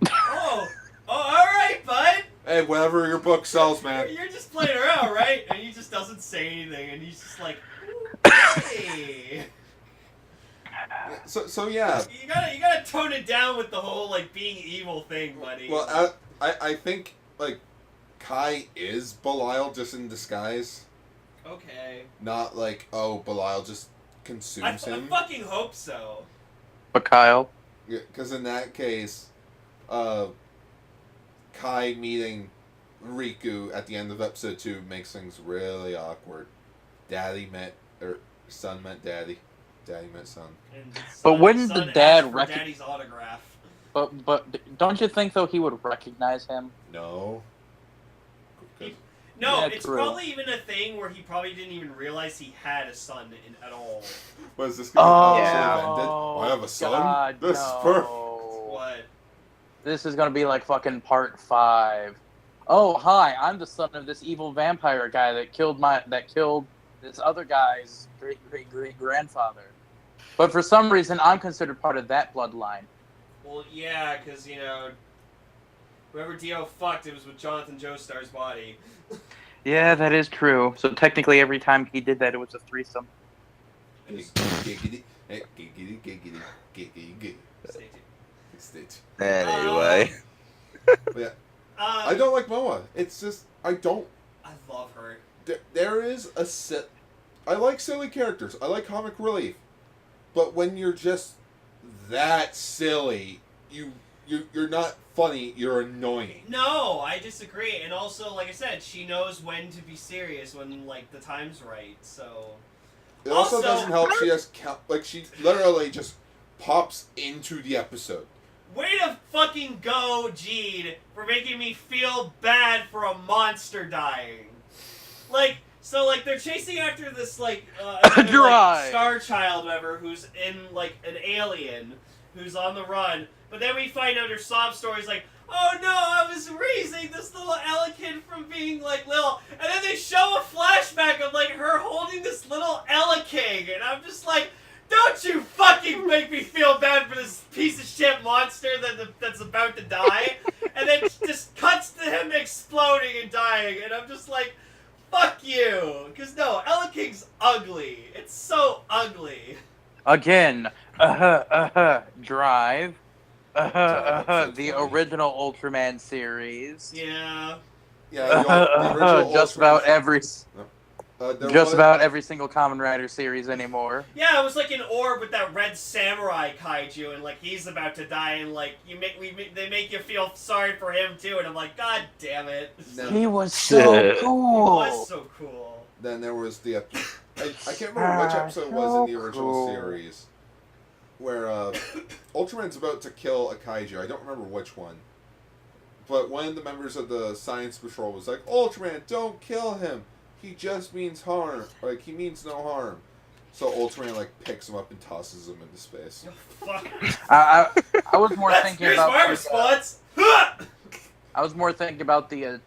Speaker 3: Oh, all right, bud.
Speaker 1: Hey, whatever your book sells, man.
Speaker 3: You're just playing around, right? And he just doesn't say anything, and he's just like, hey.
Speaker 1: So yeah.
Speaker 3: You gotta tone it down with the whole being evil thing, buddy.
Speaker 1: Well, I think Kai is Belial just in disguise.
Speaker 3: Okay.
Speaker 1: Not Belial just
Speaker 3: I
Speaker 1: consumes him.
Speaker 3: fucking hope so.
Speaker 4: But Kyle.
Speaker 1: Yeah, because in that case, Kai meeting Riku at the end of episode 2 makes things really awkward. Son met daddy. Daddy met son.
Speaker 3: And
Speaker 4: But wouldn't
Speaker 3: son
Speaker 4: the dad
Speaker 3: asked for Daddy's autograph?
Speaker 4: But don't you think though he would recognize him?
Speaker 1: No.
Speaker 3: No,
Speaker 4: Yeah,
Speaker 3: it's
Speaker 4: true.
Speaker 3: probably even a thing where he probably didn't even realize he had a son at all.
Speaker 1: What is this gonna be?
Speaker 6: Yeah.
Speaker 1: I have a son?
Speaker 4: God,
Speaker 1: This is perfect.
Speaker 3: What?
Speaker 4: This is gonna be like fucking part 5. Oh hi, I'm the son of this evil vampire guy that killed this other guy's great grandfather. But for some reason, I'm considered part of that bloodline.
Speaker 3: Well, yeah, because whoever Dio fucked, it was with Jonathan Joestar's body.
Speaker 4: Yeah, that is true. So technically, every time he did that, it was a threesome.
Speaker 1: Giggity. Hey, giggity, giggity, giggity, giggity.
Speaker 3: Stay tuned.
Speaker 1: Stitch.
Speaker 6: Anyway.
Speaker 1: But yeah,
Speaker 3: Uh,
Speaker 1: I don't like Moa. It's just I don't.
Speaker 3: I love her.
Speaker 1: There is a set. I like silly characters. I like comic relief, but when you're just that silly, you're not funny. You're annoying.
Speaker 3: No, I disagree. And also, like I said, she knows when to be serious when like the time's right. So
Speaker 1: It also,
Speaker 3: Also-
Speaker 1: doesn't help. She has she literally just pops into the episode.
Speaker 3: way to fucking go, Geed, for making me feel bad for a monster dying. Like, so, like, they're chasing after this, like,
Speaker 4: Drive.
Speaker 3: Star Child, whatever, who's in, like, an alien, who's on the run. But then we find out her sob story is like, oh no, I was raising this little Ella-kid from being, like, little. And then they show a flashback of, like, her holding this little Ella-king. And I'm just like, don't you fucking make me feel bad for this piece of shit monster that's about to die. And then just cuts to him exploding and dying. And I'm just like, fuck you. Because no, Ella-king's ugly. It's so ugly.
Speaker 4: Again, Drive. The original Ultraman series.
Speaker 3: Yeah.
Speaker 1: Yeah, the original
Speaker 4: Just
Speaker 1: Ultraman-
Speaker 4: about every,
Speaker 1: there
Speaker 4: just
Speaker 1: was-
Speaker 4: about every single Kamen Rider series anymore.
Speaker 3: Yeah, it was like an orb with that red samurai kaiju, and like he's about to die, and like they make you feel sorry for him too, and I'm like, God damn it!
Speaker 1: No.
Speaker 4: He was so
Speaker 3: It
Speaker 4: cool.
Speaker 3: was so cool.
Speaker 1: Then there was the I can't remember which episode it was in the original
Speaker 4: Cool.
Speaker 1: series where Ultraman's about to kill a kaiju. I don't remember which one. But one of the members of the science patrol was like, Ultraman, don't kill him. He just means harm. Like, he means no harm. So Ultraman, like, picks him up and tosses him into space.
Speaker 3: Fuck.
Speaker 4: I was more thinking
Speaker 3: Here's
Speaker 4: about
Speaker 3: my
Speaker 4: like,
Speaker 3: response.
Speaker 4: I was more thinking about the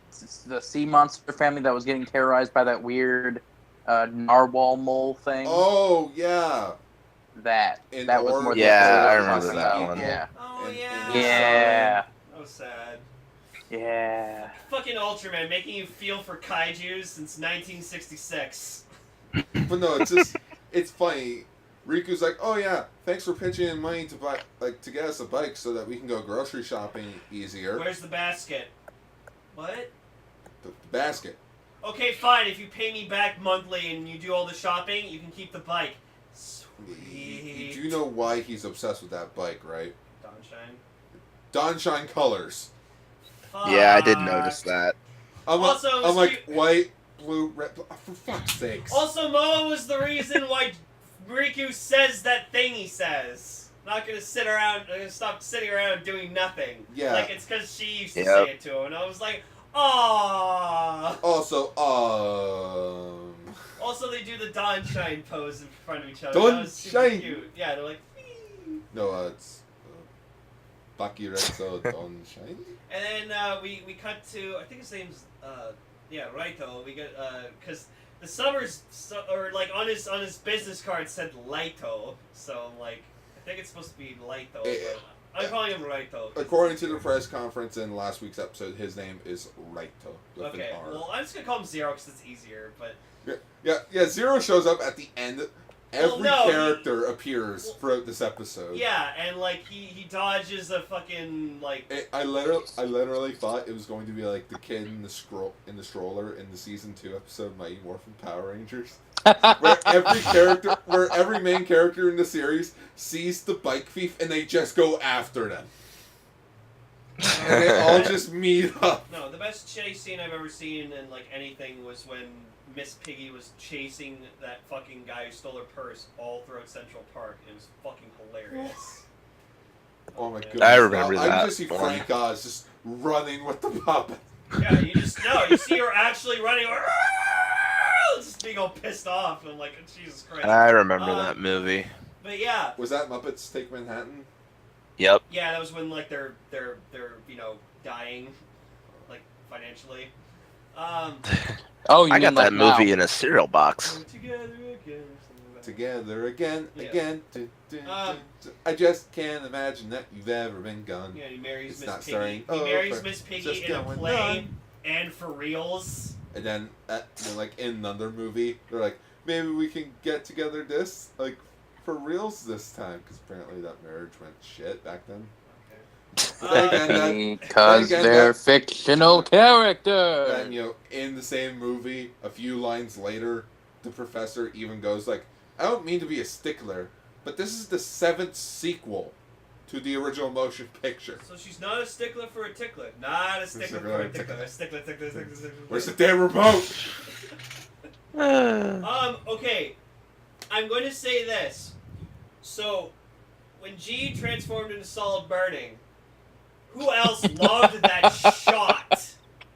Speaker 4: sea monster family that was getting terrorized by that weird narwhal mole thing.
Speaker 1: Oh, yeah.
Speaker 4: That
Speaker 1: In
Speaker 4: was
Speaker 1: Orb-
Speaker 4: more.
Speaker 6: Yeah,
Speaker 4: thinking
Speaker 6: I
Speaker 4: about
Speaker 6: remember
Speaker 4: that
Speaker 6: that one.
Speaker 4: Yeah.
Speaker 3: Oh
Speaker 1: And-
Speaker 3: yeah.
Speaker 1: and-
Speaker 4: Yeah.
Speaker 3: That was sad.
Speaker 4: Yeah.
Speaker 3: Fucking Ultraman making you feel for kaijus since 1966.
Speaker 1: But no, it's just, it's funny. Riku's like, oh yeah, thanks for pitching in money to buy, like, to get us a bike so that we can go grocery shopping easier.
Speaker 3: Where's the basket? What?
Speaker 1: The basket.
Speaker 3: Okay, fine. If you pay me back monthly and you do all the shopping, you can keep the bike. Sweet.
Speaker 1: You do know why he's obsessed with that bike, right?
Speaker 3: Donshine.
Speaker 1: Donshine colors.
Speaker 6: Yeah, I did
Speaker 3: Fuck.
Speaker 6: notice that.
Speaker 1: I'm
Speaker 3: Also,
Speaker 1: like, I'm like
Speaker 3: Stu-
Speaker 1: white, blue, red. For fuck's sakes.
Speaker 3: Also, Moa was the reason why Riku says that thing he says. Not gonna sit around, stop sitting around doing nothing.
Speaker 1: Yeah.
Speaker 3: Like, it's because she used to
Speaker 6: Yep.
Speaker 3: say it to him, and I was like, aww.
Speaker 1: Also,
Speaker 3: Also, they do the Donshine pose in front of each other.
Speaker 1: Don
Speaker 3: That was super
Speaker 1: Shine.
Speaker 3: cute. Yeah, they're like, "Whee."
Speaker 1: no, it's Bakiretsu Donshine.
Speaker 3: And then we cut to, I think his name's Raito. We get because the Summers or like on his business card said Laito, so I'm like, I think it's supposed to be Laito.
Speaker 1: Eh,
Speaker 3: But I'm calling him Raito.
Speaker 1: According to the press conference in last week's episode, his name is Raito with
Speaker 3: Okay,
Speaker 1: an R.
Speaker 3: well I'm just gonna call him Zero because it's easier. But
Speaker 1: Yeah. Zero shows up at the end. Every
Speaker 3: no,
Speaker 1: character appears throughout this episode.
Speaker 3: yeah, and like he dodges a fucking like.
Speaker 1: I literally thought it was going to be like the kid in the stroller in the season 2 episode Mighty Morphin Power Rangers, where every main character in the series sees the bike thief and they just go after them, and they all just meet up.
Speaker 3: No, the best chase scene I've ever seen in like anything was when Miss Piggy was chasing that fucking guy who stole her purse all throughout Central Park. It was fucking hilarious.
Speaker 1: Oh my
Speaker 3: man.
Speaker 1: goodness!
Speaker 6: I remember
Speaker 1: I
Speaker 6: that
Speaker 1: just see
Speaker 6: one.
Speaker 1: Frank Oz just running with the puppet.
Speaker 3: Yeah, you just know. You see her actually running, just being all pissed off. And I'm like, Jesus Christ.
Speaker 6: I remember
Speaker 3: Uh,
Speaker 6: that movie.
Speaker 3: But yeah,
Speaker 1: Was that Muppets Take Manhattan?
Speaker 6: Yep.
Speaker 3: yeah, that was when like they're dying, like financially.
Speaker 4: Oh, you
Speaker 6: I
Speaker 4: mean
Speaker 6: got
Speaker 4: like
Speaker 6: that movie
Speaker 4: now.
Speaker 6: in a cereal box.
Speaker 3: Together again. something like that.
Speaker 1: Together again,
Speaker 3: Yeah.
Speaker 1: again. I just can't imagine that you've ever been gone.
Speaker 3: Yeah, he marries
Speaker 1: It's
Speaker 3: Miss
Speaker 1: not
Speaker 3: Piggy.
Speaker 1: starring
Speaker 3: He marries
Speaker 1: over,
Speaker 3: Miss Piggy
Speaker 1: just
Speaker 3: in a
Speaker 1: going
Speaker 3: play
Speaker 1: on.
Speaker 3: and for reals.
Speaker 1: And then, like in another movie, they're like, maybe we can get together this like for reals this time, because apparently that marriage went shit back then.
Speaker 4: Because they're fictional characters.
Speaker 1: Then, you know, in the same movie, a few lines later, the professor even goes like, I don't mean to be a stickler, but this is the 7th sequel to the original motion picture.
Speaker 3: So she's not a stickler for a tickler. Not a stickler for a tickler. A stickler.
Speaker 1: Where's the damn remote?
Speaker 3: Okay. I'm going to say this. So, when Geed transformed into solid burning, who else loved that shot?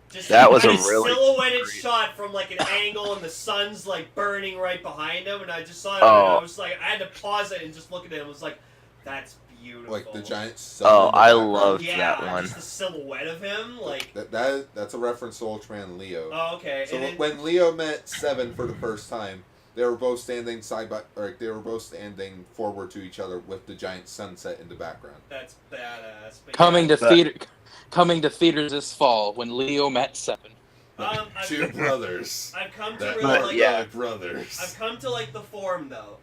Speaker 3: Just
Speaker 6: That was a
Speaker 3: kind of
Speaker 6: really
Speaker 3: silhouetted
Speaker 6: great-
Speaker 3: shot from like an angle, and the sun's like burning right behind him, and I just saw it, and I was like, I had to pause it and just look at it. And was like, that's beautiful.
Speaker 1: Like the giant sun.
Speaker 6: Oh,
Speaker 1: in the
Speaker 6: I
Speaker 1: background.
Speaker 6: loved
Speaker 3: yeah,
Speaker 6: that one.
Speaker 3: just the silhouette of him, like.
Speaker 1: That's a reference to Ultraman Leo.
Speaker 3: Oh, okay.
Speaker 1: So
Speaker 3: and then,
Speaker 1: when Leo met Seven for the first time, they were both standing forward to each other with the giant sunset in the background.
Speaker 3: that's badass. But
Speaker 4: Coming
Speaker 3: yeah.
Speaker 4: to theaters this fall when Leo met Seven.
Speaker 1: Two brothers.
Speaker 3: I've come to
Speaker 1: That
Speaker 3: really
Speaker 1: are
Speaker 3: like.
Speaker 6: yeah.
Speaker 1: brothers.
Speaker 3: I've come to like the form though.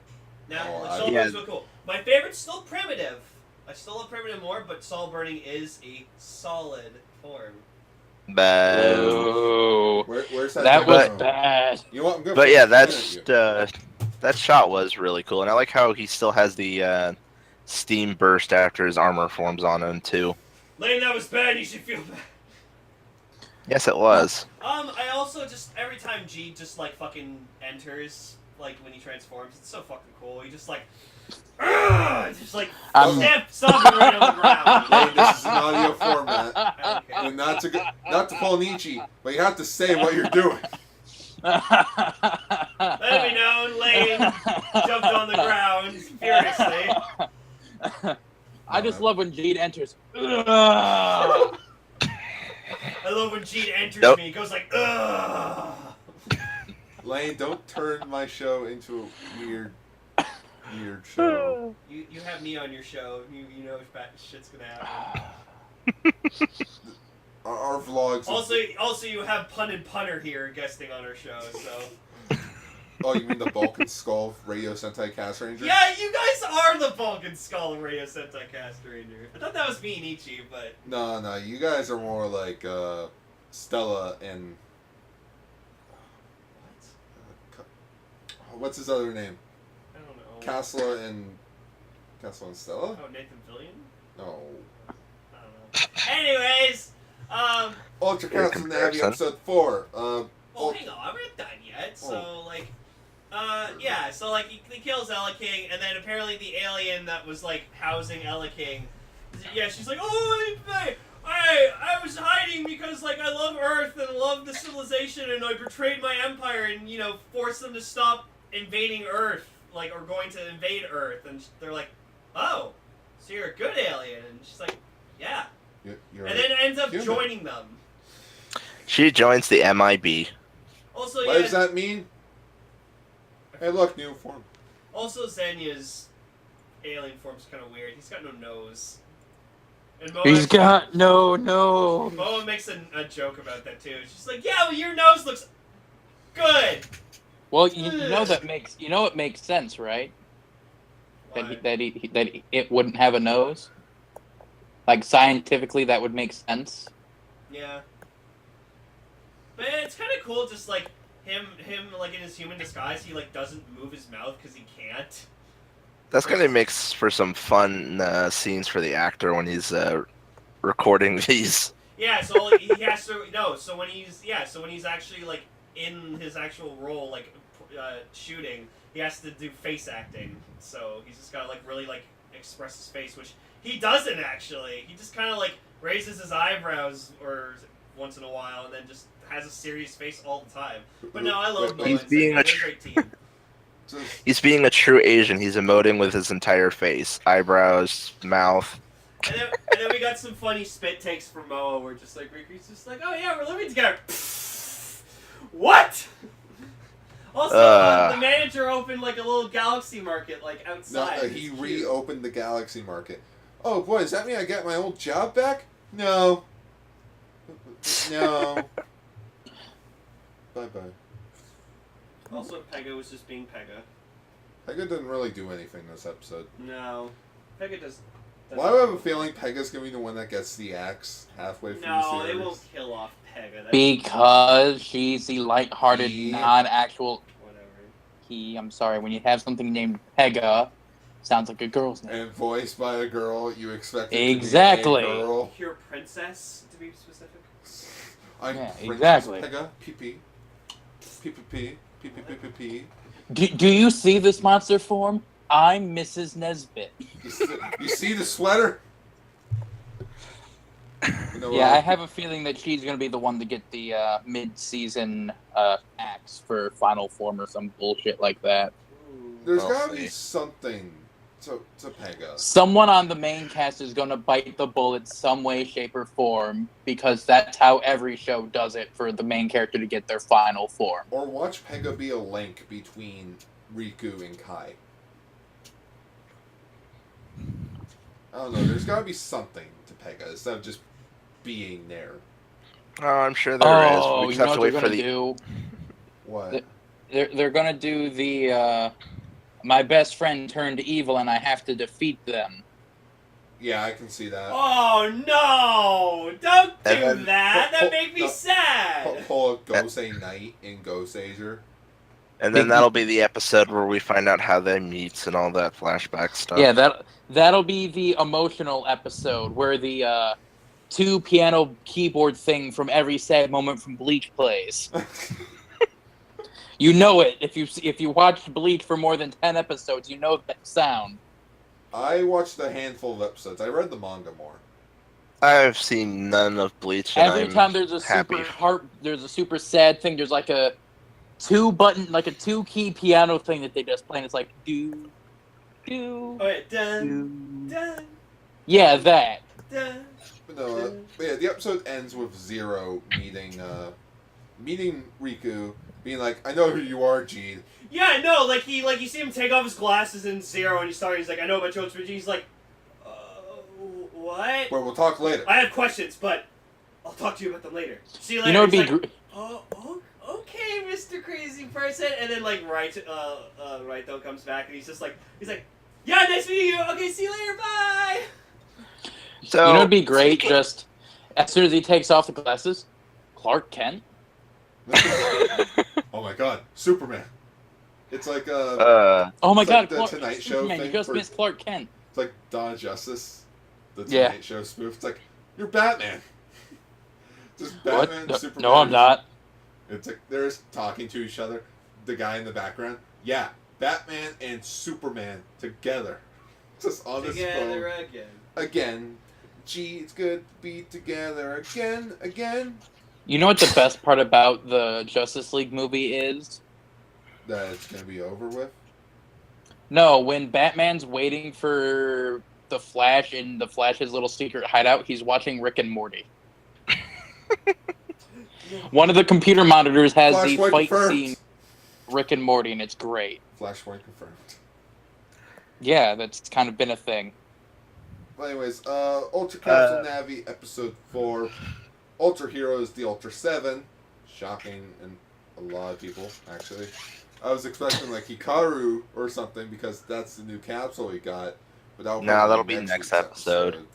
Speaker 3: Now,
Speaker 1: Oh,
Speaker 3: Soul
Speaker 6: yeah.
Speaker 3: Burning's really cool. My favorite's still Primitive. I still love Primitive more, but Soul Burning is a solid form.
Speaker 6: But,
Speaker 4: Ooh,
Speaker 1: Where's
Speaker 4: that was
Speaker 1: demo?
Speaker 4: bad.
Speaker 1: You know what? I'm gonna
Speaker 6: but yeah,
Speaker 1: fucking
Speaker 6: that's that shot was really cool, and I like how he still has the steam burst after his armor forms on him too.
Speaker 3: Lane, that was bad. You should feel bad.
Speaker 6: Yes, it was.
Speaker 3: I also just every time G just like fucking enters, like when he transforms, it's so fucking cool. He just like, just like stomping right on the ground.
Speaker 1: Hey, this is an audio format.
Speaker 3: Okay.
Speaker 1: And not to pull Nietzsche, but you have to say what you're doing.
Speaker 3: Let it be known, Lane jumped on the ground furiously.
Speaker 4: I just love when Geed enters.
Speaker 3: I love when Geed enters
Speaker 6: Nope.
Speaker 3: me. He goes like, ugh.
Speaker 1: Lane, don't turn my show into a weird show.
Speaker 3: You have me on your show. You know if bad shit's gonna happen.
Speaker 1: Our vlogs.
Speaker 3: Also, you have Pun and Punter here guesting on our show. So
Speaker 1: Oh, you mean the Balkan Skull Radio Sentai Castranger?
Speaker 3: yeah, you guys are the Vulcan Skull Radio Sentai Castranger. I thought that was me and Ichi, but
Speaker 1: No, you guys are more like Stella and what's his other name?
Speaker 3: I don't know.
Speaker 1: Casla and Stella?
Speaker 3: Oh, Nathan Fillion?
Speaker 1: No.
Speaker 3: I don't know. Anyways,
Speaker 1: Ultra
Speaker 6: Fair
Speaker 1: Castle Navy
Speaker 6: comparison.
Speaker 1: episode 4.
Speaker 3: well, hang on, we're not done yet. So, like, he kills Ella King, and then apparently the alien that was, like, housing Ella King, yeah, she's like, oh, I was hiding because, like, I love Earth and love the civilization, and I betrayed my empire and, you know, forced them to stop invading Earth, like, or going to invade Earth. And they're like, oh, so you're a good alien. And she's like, yeah.
Speaker 1: You're
Speaker 3: And then ends up
Speaker 1: human.
Speaker 3: joining them.
Speaker 6: She joins the MIB.
Speaker 3: Also,
Speaker 1: What does that mean? Hey, look, new form.
Speaker 3: Also, Zenya's alien form's kind of weird. He's got no nose. And
Speaker 4: He's got no nose.
Speaker 3: Moa makes a joke about that too. She's like, "Yeah, well, your nose looks good."
Speaker 4: Well, you know it makes sense, right?
Speaker 3: Why?
Speaker 4: That it wouldn't have a nose. Like scientifically, that would make sense.
Speaker 3: Yeah. But it's kind of cool, just like him like in his human disguise. He like doesn't move his mouth because he can't.
Speaker 6: That's gonna make for some fun scenes for the actor when he's recording these.
Speaker 3: Yeah, so like, he has to So when he's actually like in his actual role, like shooting, he has to do face acting. So he's just gotta like really like express his face, which he doesn't actually. He just kind of like raises his eyebrows or once in a while, and then just has a serious face all the time. But no, I love Moa.
Speaker 6: He's
Speaker 3: and
Speaker 6: being
Speaker 3: Zenya.
Speaker 6: a
Speaker 3: They're great team.
Speaker 6: He's being a true Asian. He's emoting with his entire face, eyebrows, mouth.
Speaker 3: And then we got some funny spit takes from Moa. We're just like, Riku's just like, oh yeah, we're living together. What? Also, the manager opened like a little Galaxy Market like outside.
Speaker 1: No, he reopened the Galaxy Market. Oh boy, does that mean I get my old job back? No. No. Bye-bye.
Speaker 3: Also, Pega was just being Pega.
Speaker 1: Pega didn't really do anything this episode.
Speaker 3: No. Pega does.
Speaker 1: Why do I have a feeling Pega's gonna be the one that gets the axe halfway through the
Speaker 3: No,
Speaker 1: series?
Speaker 3: they won't kill off Pega. That's
Speaker 4: Because she's the light-hearted,
Speaker 1: He-
Speaker 4: non-actual...
Speaker 3: whatever.
Speaker 4: I'm sorry, when you have something named Pega, sounds like a girl's name.
Speaker 1: And voiced by a girl, you expect it
Speaker 4: Exactly.
Speaker 1: to be a girl.
Speaker 3: Pure princess, to be specific.
Speaker 1: I'm
Speaker 4: Yeah,
Speaker 1: Princess
Speaker 4: exactly.
Speaker 1: Pega, pee-pee. Pee-pee-pee. Pee-pee-pee-pee-pee.
Speaker 4: Do you see this monster form? I'm Mrs. Nesbit.
Speaker 1: You see the sweater? You know
Speaker 4: Yeah,
Speaker 1: what?
Speaker 4: I have a feeling that she's going to be the one to get the mid-season axe for Final Form or some bullshit like that.
Speaker 3: Ooh.
Speaker 1: There's
Speaker 6: We'll
Speaker 1: gotta be
Speaker 6: see.
Speaker 1: something to Pega.
Speaker 4: Someone on the main cast is going to bite the bullet some way, shape, or form, because that's how every show does it for the main character to get their final form.
Speaker 1: Or watch Pega be a link between Riku and Kai. I don't know, there's gotta be something to Pega instead of just being there.
Speaker 6: Oh, I'm sure there is.
Speaker 4: Oh,
Speaker 6: We
Speaker 4: you
Speaker 6: just
Speaker 4: know
Speaker 6: have to
Speaker 4: what they're
Speaker 6: wait for
Speaker 4: going to
Speaker 6: the.
Speaker 4: do?
Speaker 1: What?
Speaker 4: They're going to do the, my best friend turned evil and I have to defeat them.
Speaker 1: Yeah, I can see that.
Speaker 3: Oh no! Don't do
Speaker 6: And then-
Speaker 3: that! That make me
Speaker 1: No.
Speaker 3: sad!
Speaker 1: Pull up Gosei Knight in Goseizure.
Speaker 6: And then that'll be the episode where we find out how they meet and all that flashback stuff.
Speaker 4: Yeah, that'll be the emotional episode where the two piano keyboard thing from every sad moment from Bleach plays. You know it if you watched Bleach for more than 10 episodes. You know that sound.
Speaker 1: I watched a handful of episodes. I read the manga more.
Speaker 6: I've seen none of Bleach. And
Speaker 4: Every
Speaker 6: I'm
Speaker 4: time there's a
Speaker 6: happy.
Speaker 4: there's a super sad thing. There's like a two key piano thing that they just play. And it's like do.
Speaker 3: Oh yeah, dun, dun,
Speaker 4: Yeah, that.
Speaker 3: dun.
Speaker 1: But no, but yeah, the episode ends with Zero meeting Riku, being like, "I know who you are, Geed."
Speaker 3: Yeah, I know. Like you see him take off his glasses in Zero, and he's like, "I know about jokes," but he's like, "What?"
Speaker 1: Well, we'll talk later.
Speaker 3: I have questions, but I'll talk to you about them later. See you later.
Speaker 4: You know, it'd be
Speaker 3: He's like,
Speaker 4: gr-
Speaker 3: oh, okay, Mr. Crazy Person. And then like Raito comes back, and he's like, "Yeah, nice meeting you. Okay, see you later. Bye."
Speaker 6: So,
Speaker 4: you know, it'd be great. Just as soon as he takes off the glasses, Clark Kent.
Speaker 1: Oh my God, Superman! It's like
Speaker 4: Oh my
Speaker 1: It's
Speaker 4: God,
Speaker 1: like the
Speaker 4: Clark,
Speaker 1: Tonight Show
Speaker 4: Superman, you
Speaker 1: thing
Speaker 4: just
Speaker 1: for-
Speaker 4: missed Clark Kent.
Speaker 1: it's like Dawn of Justice, the
Speaker 4: Yeah.
Speaker 1: Tonight Show spoof. It's like you're Batman. Just Batman,
Speaker 4: What?
Speaker 1: Superman.
Speaker 4: No, I'm not.
Speaker 1: It's like they're just talking to each other. The guy in the background, yeah, Batman and Superman together, just on his
Speaker 3: Together
Speaker 1: phone
Speaker 3: again.
Speaker 1: again. Gee, it's good to be together again.
Speaker 4: You know what the best part about the Justice League movie is?
Speaker 1: That it's gonna be over with.
Speaker 4: No, when Batman's waiting for the Flash in the Flash's little secret hideout, he's watching Rick and Morty. One of the computer monitors has the
Speaker 1: Flashpoint
Speaker 4: fight
Speaker 1: confirmed.
Speaker 4: scene Rick and Morty, and it's great.
Speaker 1: Flashpoint confirmed.
Speaker 4: Yeah, that's kind of been a thing.
Speaker 1: Well, anyways, Ultra Capsule Navi episode 4. Ultra Heroes the Ultra 7. Shocking and a lot of people actually. I was expecting like Hikaru or something because that's the new capsule we got. But
Speaker 6: that'll be next
Speaker 1: week's
Speaker 6: episode.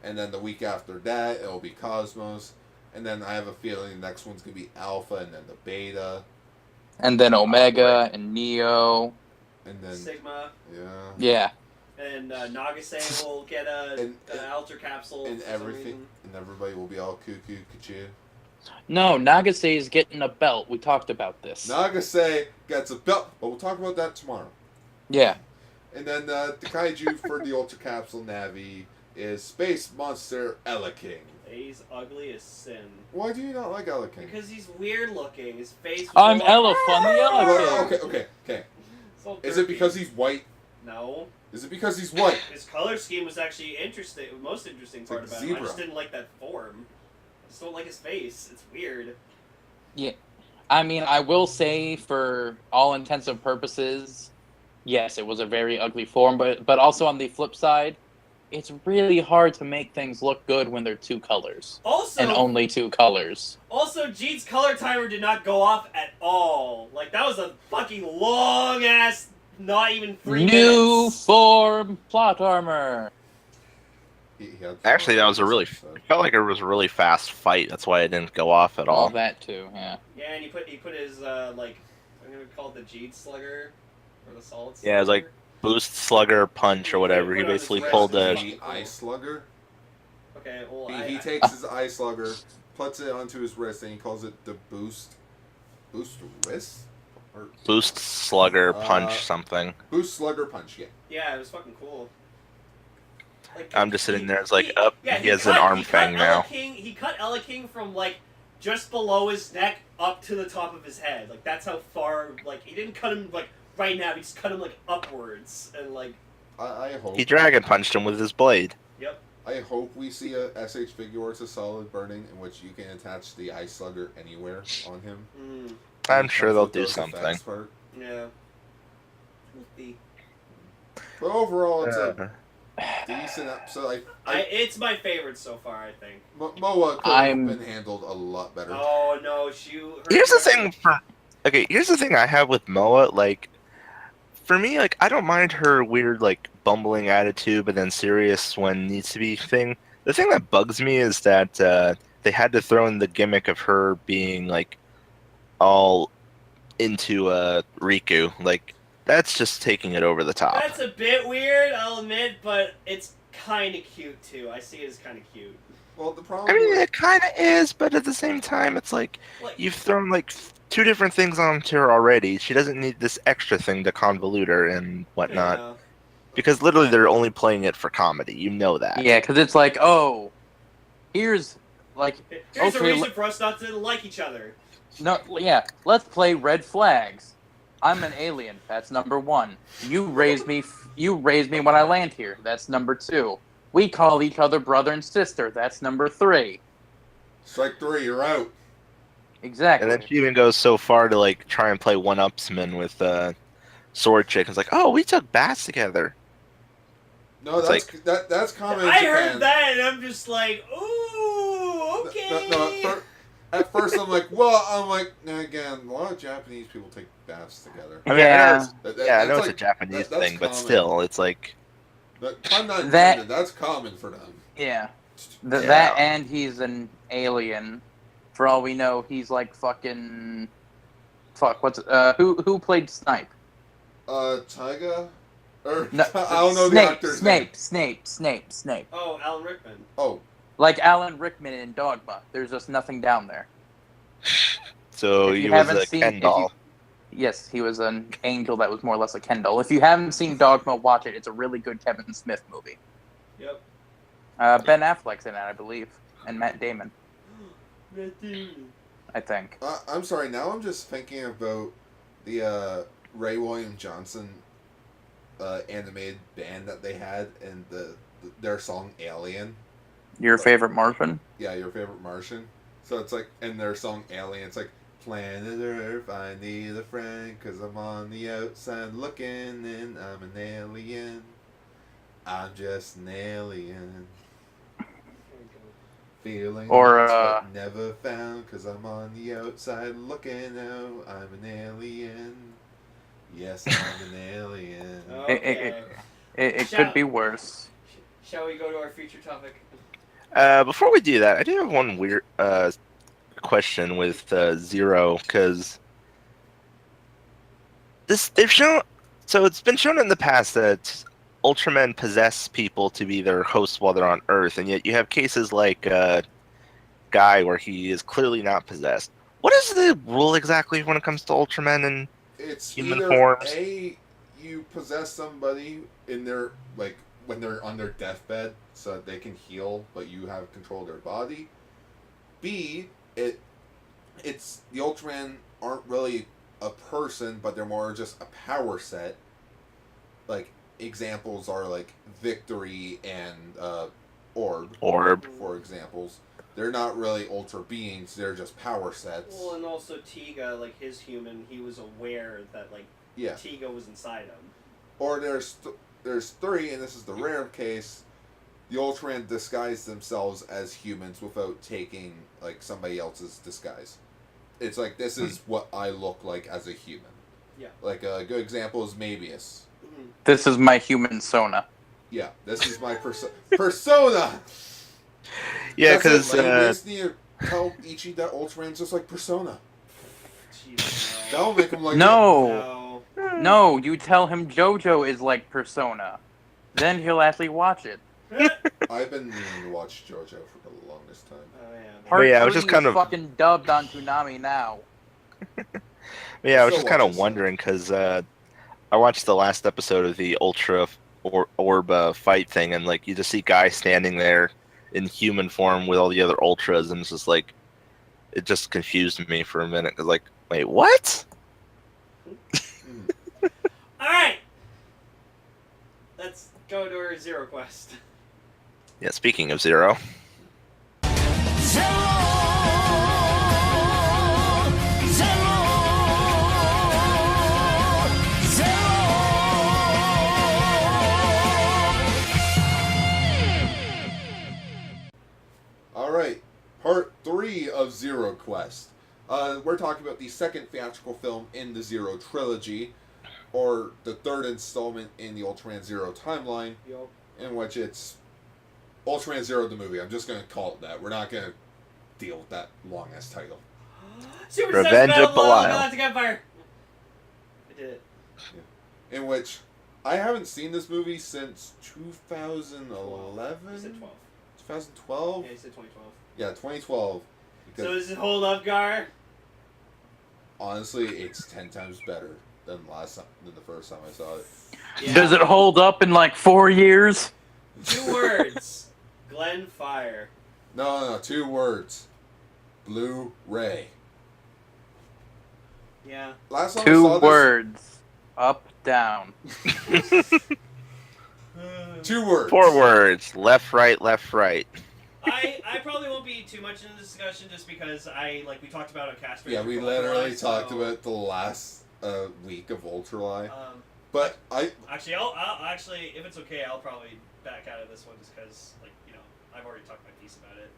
Speaker 1: And then the week after that, it'll be Cosmos. And then I have a feeling the next one's gonna be Alpha, and then the Beta,
Speaker 4: And then Omega and Neo.
Speaker 1: and then
Speaker 3: Sigma
Speaker 1: yeah,
Speaker 4: Yeah.
Speaker 3: and Nagase will get an Ultra Capsule
Speaker 1: and
Speaker 3: for some
Speaker 1: everything,
Speaker 3: reason.
Speaker 1: and everybody will be all cuckoo kachu.
Speaker 4: No, Nagase is getting a belt. We talked about this.
Speaker 1: Nagase gets a belt, but we'll talk about that tomorrow.
Speaker 4: Yeah.
Speaker 1: And then the kaiju for the Ultra Capsule Navi is Space Monster Ella King.
Speaker 3: He's ugly as sin.
Speaker 1: Why do you not like Ella King?
Speaker 3: Because he's weird looking. His face.
Speaker 4: I'm
Speaker 3: was
Speaker 4: Ella from the Ella
Speaker 1: Well,
Speaker 4: King.
Speaker 1: okay.
Speaker 3: so
Speaker 1: Is it
Speaker 3: derpy.
Speaker 1: because he's white?
Speaker 3: No.
Speaker 1: Is it because he's white?
Speaker 3: His color scheme was actually interesting. The most interesting
Speaker 1: It's
Speaker 3: part
Speaker 1: like
Speaker 3: about him. I
Speaker 1: zebra.
Speaker 3: just didn't like that form. I just don't like his face. It's weird.
Speaker 4: I mean, I will say, for all intents and purposes, yes, it was a very ugly form, but also on the flip side, it's really hard to make things look good when they're two colors.
Speaker 3: Also,
Speaker 4: And only two colors.
Speaker 3: Geed's color timer did not go off at all. Like, that was a fucking long ass not even 3
Speaker 4: New
Speaker 3: minutes.
Speaker 4: form plot armor.
Speaker 1: He had
Speaker 6: Actually, that was a really.
Speaker 1: so.
Speaker 6: It felt like it was a really fast fight. That's why it didn't go off at
Speaker 4: All
Speaker 6: all.
Speaker 4: that too, yeah.
Speaker 3: Yeah, and he put his like I'm gonna call it the Geed Slugger or the Solid Slugger.
Speaker 6: Yeah, it was like boost, slugger, punch, or whatever. He
Speaker 3: Put on his
Speaker 6: basically
Speaker 3: wrist.
Speaker 6: pulled
Speaker 3: It's
Speaker 6: a.
Speaker 3: fucking
Speaker 1: The eye slugger.
Speaker 3: Okay, well
Speaker 1: He takes his eye slugger, puts it onto his wrist, and he calls it the boost wrist? Or
Speaker 6: Boost, slugger, punch, something.
Speaker 1: boost slugger punch,
Speaker 3: yeah, it was fucking cool. Like,
Speaker 6: I'm just sitting there, it's like, up,
Speaker 3: yeah,
Speaker 6: he has an arm fang now.
Speaker 3: He cut Ella King from like just below his neck up to the top of his head. Like that's how far. Like he didn't cut him like right now. He just cut him like upwards and like.
Speaker 1: I hope.
Speaker 6: He dragon punched him with his blade.
Speaker 3: Yep.
Speaker 1: I hope we see a SH figure where it's a solid burning in which you can attach the eye slugger anywhere on him.
Speaker 3: Mm,
Speaker 6: I'm sure they'll
Speaker 1: With
Speaker 6: do
Speaker 1: those
Speaker 6: something.
Speaker 1: effects part.
Speaker 3: yeah. With the
Speaker 1: But overall, it's a decent episode.
Speaker 3: it's my favorite so far. I think.
Speaker 1: Moa could have been handled a lot better.
Speaker 3: Oh no,
Speaker 6: Here's the thing. Here's the thing I have with Moa. Like, for me, like, I don't mind her weird, like, bumbling attitude, but then serious when needs to be thing. The thing that bugs me is that they had to throw in the gimmick of her being, like, all into Riku. Like, that's just taking it over the top.
Speaker 3: That's a bit weird, I'll admit, but it's kind of cute too. I see it as kind of cute.
Speaker 1: Well, the problem.
Speaker 6: I mean, it kind of is, but at the same time, it's like
Speaker 3: Like,
Speaker 6: you've thrown like two different things onto her already. She doesn't need this extra thing to convolute her and whatnot.
Speaker 3: yeah.
Speaker 6: Because literally, they're only playing it for comedy. You know that.
Speaker 4: Yeah, because it's like, oh, here's like,
Speaker 3: Here's a
Speaker 4: okay,
Speaker 3: reason for us not to like each other.
Speaker 4: no, yeah, let's play red flags. I'm an alien. That's number 1. You raise me when I land here. That's number 2. We call each other brother and sister. That's number 3.
Speaker 1: Strike 3, you're out.
Speaker 4: Exactly.
Speaker 6: And then she even goes so far to like try and play one-upsman with Sword Chick. It's like, oh, we took baths together.
Speaker 1: No,
Speaker 6: It's
Speaker 1: that's common in
Speaker 3: I
Speaker 1: Japan.
Speaker 3: heard that and I'm just like, ooh, okay.
Speaker 1: No, at first I'm like, again, a lot of Japanese people take baths together.
Speaker 6: I mean,
Speaker 4: Yeah.
Speaker 6: I know it's a Japanese
Speaker 1: that's
Speaker 6: thing, but
Speaker 1: common.
Speaker 6: still, it's like,
Speaker 1: I'm not
Speaker 4: That-
Speaker 1: intended, that's common for them.
Speaker 4: Yeah.
Speaker 6: Yeah.
Speaker 4: That and he's an alien. For all we know, he's like fucking. Fuck. Who played Snipe?
Speaker 1: Tyga? Or,
Speaker 4: No,
Speaker 1: I don't know the
Speaker 4: Snape,
Speaker 1: actor's name.
Speaker 4: Snape.
Speaker 3: Oh, Alan Rickman.
Speaker 1: Oh,
Speaker 4: Like Alan Rickman in Dogma. There's just nothing down there.
Speaker 6: so
Speaker 4: If
Speaker 6: he
Speaker 4: you
Speaker 6: was
Speaker 4: haven't
Speaker 6: a
Speaker 4: seen-
Speaker 6: Ken
Speaker 4: if
Speaker 6: doll.
Speaker 4: Yes, he was an angel that was more or less a Ken doll. If you haven't seen Dogma, watch it. It's a really good Kevin Smith movie.
Speaker 3: Yep.
Speaker 4: Ben Affleck's in it, I believe, and Matt Damon, I think.
Speaker 1: I'm sorry, now I'm just thinking about the Ray William Johnson animated band that they had and their song Alien.
Speaker 4: Your favorite Martian?
Speaker 1: Yeah, your favorite Martian. So it's like, in their song Alien, it's like, Planet Earth, I need a friend, 'cause I'm on the outside looking and I'm an alien. I'm just an alien. Feeling
Speaker 4: Or,
Speaker 1: lost but never found, 'cause I'm on the outside looking out. I'm an alien. Yes, I'm an alien.
Speaker 3: Okay.
Speaker 4: It could be worse.
Speaker 3: Shall we go to our feature topic?
Speaker 6: Before we do that, I do have one weird question with Zero, because they've shown. So it's been shown in the past that Ultramen possess people to be their hosts while they're on Earth, and yet you have cases like Guy where he is clearly not possessed. What is the rule exactly when it comes to Ultramen and
Speaker 1: It's
Speaker 6: human
Speaker 1: either
Speaker 6: forms?
Speaker 1: A, you possess somebody in their, like, when they're on their deathbed so that they can heal, but you have control of their body. B, it's the Ultraman aren't really a person, but they're more just a power set. Like, examples are like Victory and Orb, for examples. They're not really Ultra beings, they're just power sets.
Speaker 3: Well, and also Tiga, like his human, he was aware that like
Speaker 1: Yeah.
Speaker 3: Tiga was inside him.
Speaker 1: Or there's 3, and this is the rare case, the Ultraman disguise themselves as humans without taking like somebody else's disguise. It's like, this is what I look like as a human.
Speaker 3: Yeah.
Speaker 1: Like a good example is Mabius.
Speaker 4: This is my human Sona.
Speaker 1: Yeah, this is my persona.
Speaker 6: Yeah,
Speaker 1: That's it,
Speaker 6: because
Speaker 1: like, we just need to tell Ichi that Ultraman's just like Persona.
Speaker 3: Jesus,
Speaker 1: That'll make him like
Speaker 4: No,
Speaker 3: no.
Speaker 4: no, you tell him JoJo is like Persona. Then he'll actually watch it.
Speaker 1: I've been meaning to watch JoJo for the longest time.
Speaker 3: Oh, yeah.
Speaker 4: Part
Speaker 6: yeah, I was
Speaker 4: 3
Speaker 6: just kind
Speaker 4: is
Speaker 6: of-
Speaker 4: fucking dubbed on Toonami now.
Speaker 6: yeah, I was
Speaker 1: Still
Speaker 6: just kind of
Speaker 1: watches it.
Speaker 6: wondering because I watched the last episode of the Ultra Orb fight thing, and like you just see Guy standing there in human form with all the other Ultras, and it's just like it just confused me for a minute. Cause like, wait, what?
Speaker 3: All right. Let's go to our Zero Quest.
Speaker 6: Yeah, speaking of Zero.
Speaker 1: Alright, part 3 of Zero Quest. We're talking about the second theatrical film in the Zero trilogy, or the third installment in the Ultraman Zero timeline,
Speaker 3: Yup.
Speaker 1: in which it's Ultraman Zero the movie. I'm just going to call it that. We're not going to deal with that long-ass title.
Speaker 3: Super
Speaker 6: Revenge
Speaker 3: Battle
Speaker 6: of Belial.
Speaker 3: Galactic Empire. I did it.
Speaker 1: In which I haven't seen this movie since 2011?
Speaker 3: You said 12.
Speaker 1: 2012?
Speaker 3: Yeah, you said 2012.
Speaker 1: Yeah, 2012. Because
Speaker 3: So does it hold up, Gar?
Speaker 1: honestly, it's 10 times better than the first time I saw it.
Speaker 3: Yeah.
Speaker 4: Does it hold up in like 4 years?
Speaker 3: 2 words. Glenn Fire.
Speaker 1: No, 2 words. Blu-ray.
Speaker 3: Yeah.
Speaker 1: Last time I
Speaker 4: 2
Speaker 1: saw
Speaker 4: words. Up, down.
Speaker 1: this, 2 words.
Speaker 6: 4 words. Left, right, left, right.
Speaker 3: I probably won't be too much in the discussion just because we talked about a cast.
Speaker 1: Yeah, we literally talked about the last week of Ultralight. But I'll
Speaker 3: Actually, if it's okay, I'll probably back out of this one just because, I've already talked my piece about it.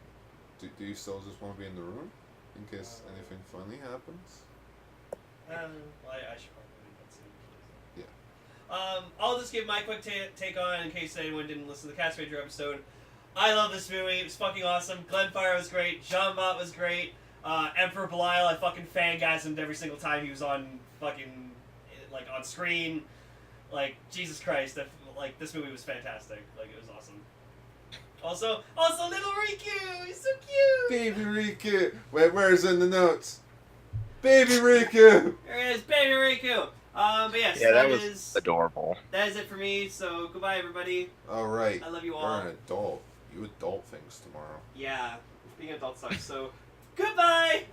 Speaker 1: do you still just want to be in the room in case anything funny happens?
Speaker 3: I should probably leave that soon.
Speaker 1: Yeah.
Speaker 3: I'll just give my quick take on in case anyone didn't listen to the Castranger episode. I love this movie. It was fucking awesome. Glenn Fire was great. Jean Bott was great. Emperor Belial, I fucking fangasmed every single time he was on fucking on screen. Jesus Christ, this movie was fantastic. It was awesome. Also, little Riku, he's so cute.
Speaker 1: Baby Riku! Wait, where's in the notes? Baby Riku!
Speaker 3: There it is, baby Riku. But yes,
Speaker 6: Yeah, that
Speaker 3: that
Speaker 6: was
Speaker 3: is
Speaker 6: adorable.
Speaker 3: that is it for me. So goodbye, everybody.
Speaker 1: Alright.
Speaker 3: I love you
Speaker 1: You're
Speaker 3: all.
Speaker 1: an adult. You adult things tomorrow.
Speaker 3: Yeah, being an adult sucks. So goodbye.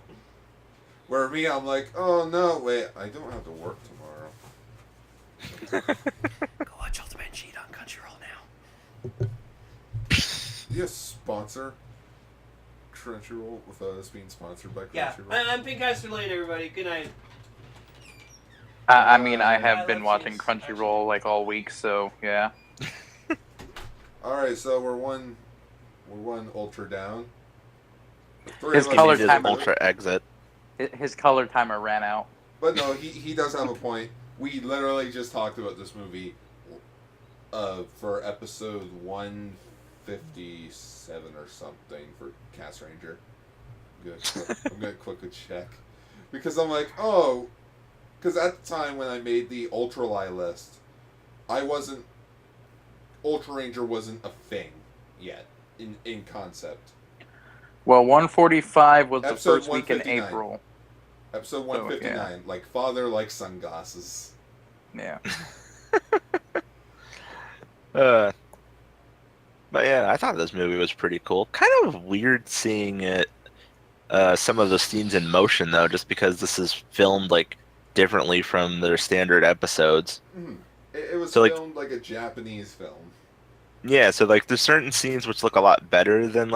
Speaker 1: Where me, I'm like, oh no, wait, I don't have to work tomorrow.
Speaker 3: Go watch Ultraman Geed on Crunchyroll now.
Speaker 1: Yes, sponsor Crunchyroll with us being sponsored by
Speaker 3: Yeah,
Speaker 1: Crunchyroll.
Speaker 3: I'm Pinkcaster Lane, everybody. Good night.
Speaker 4: I mean, I
Speaker 3: I
Speaker 4: have been
Speaker 3: love
Speaker 4: watching
Speaker 3: cheese,
Speaker 4: Crunchyroll all week, so yeah.
Speaker 1: Alright, so we're one Ultra down. The three
Speaker 4: His
Speaker 1: of us
Speaker 4: color
Speaker 1: need to
Speaker 4: timer-
Speaker 1: do it.
Speaker 6: Ultra exit.
Speaker 4: His color timer ran out.
Speaker 1: But no, he does have a point. We literally just talked about this movie for episode 157 or something for Castranger. I'm gonna quickly check. Because I'm like, oh, because at the time when I made the Ultralight list, Ultraranger wasn't a thing yet in concept.
Speaker 4: Well, 145 was the
Speaker 1: Episode
Speaker 4: first week in
Speaker 1: 159.
Speaker 4: April.
Speaker 1: Episode 159, like father like sunglasses.
Speaker 4: Yeah.
Speaker 6: But yeah, I thought this movie was pretty cool. Kind of weird seeing it, some of the scenes in motion though, just because this is filmed differently from their standard episodes.
Speaker 1: It was
Speaker 6: So,
Speaker 1: filmed like a Japanese film.
Speaker 6: Yeah, so there's certain scenes which look a lot better than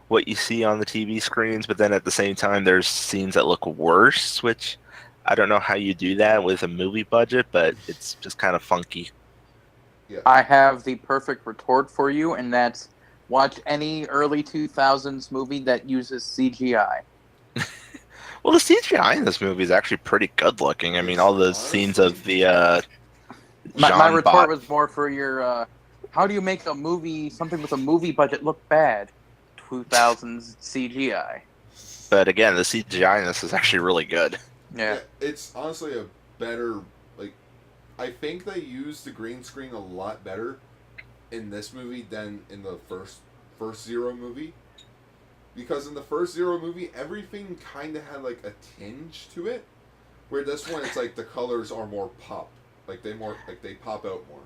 Speaker 6: what you see on the TV screens, but then at the same time there's scenes that look worse, which I don't know how you do that with a movie budget, but it's just kind of funky.
Speaker 1: Yeah.
Speaker 4: I have the perfect retort for you, and that's watch any early 2000s movie that uses CGI.
Speaker 6: Well, the CGI in this movie is actually pretty good looking. I mean, all the scenes of the
Speaker 4: My retort
Speaker 6: Bot.
Speaker 4: was more for your. How do you make a movie, something with a movie budget, look bad? 2000s CGI.
Speaker 6: But again, the CGI in this is actually really good.
Speaker 4: Yeah.
Speaker 1: It's honestly a better, like, I think they used the green screen a lot better in this movie than in the first Zero movie. Because in the first Zero movie, everything kind of had, like, a tinge to it. Where this one, it's like the colors are more pop. Like, they pop out more.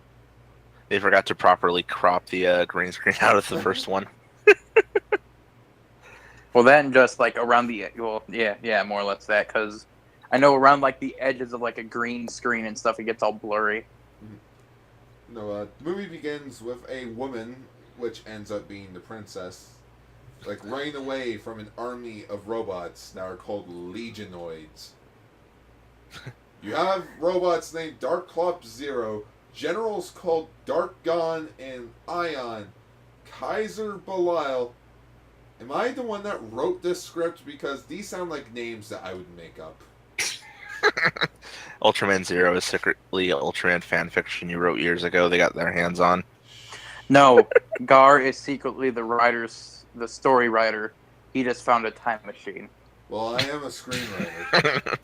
Speaker 6: They forgot to properly crop the green screen out of the first one.
Speaker 4: Well, then just like around the yeah, more or less that, because I know around like the edges of like a green screen and stuff, it gets all blurry.
Speaker 1: No, the movie begins with a woman, which ends up being the princess, like running away from an army of robots that are called Legionoids. You have robots named Dark Clop Zero, generals called Dark Gon and Ion, Kaiser Belial. Am I the one that wrote this script? Because these sound like names that I would make up.
Speaker 6: Ultraman Zero is secretly Ultraman fanfiction you wrote years ago. They got their hands on.
Speaker 4: No, Gar is secretly the story writer. He just found a time machine.
Speaker 1: Well, I am a screenwriter.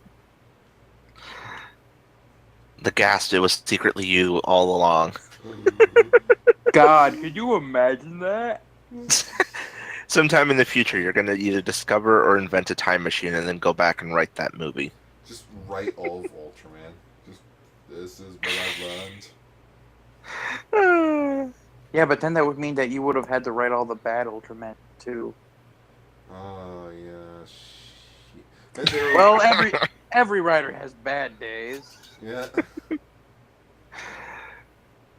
Speaker 6: The Gast, it was secretly you all along.
Speaker 4: God, could you imagine that?
Speaker 6: Sometime in the future, you're going to either discover or invent a time machine and then go back and write that movie.
Speaker 1: Just write all of Ultraman. Just, this is what I've learned.
Speaker 4: Yeah, but then that would mean that you would have had to write all the bad Ultraman too.
Speaker 1: Oh, yeah. Shit.
Speaker 4: Well, every writer has bad days.
Speaker 1: Yeah.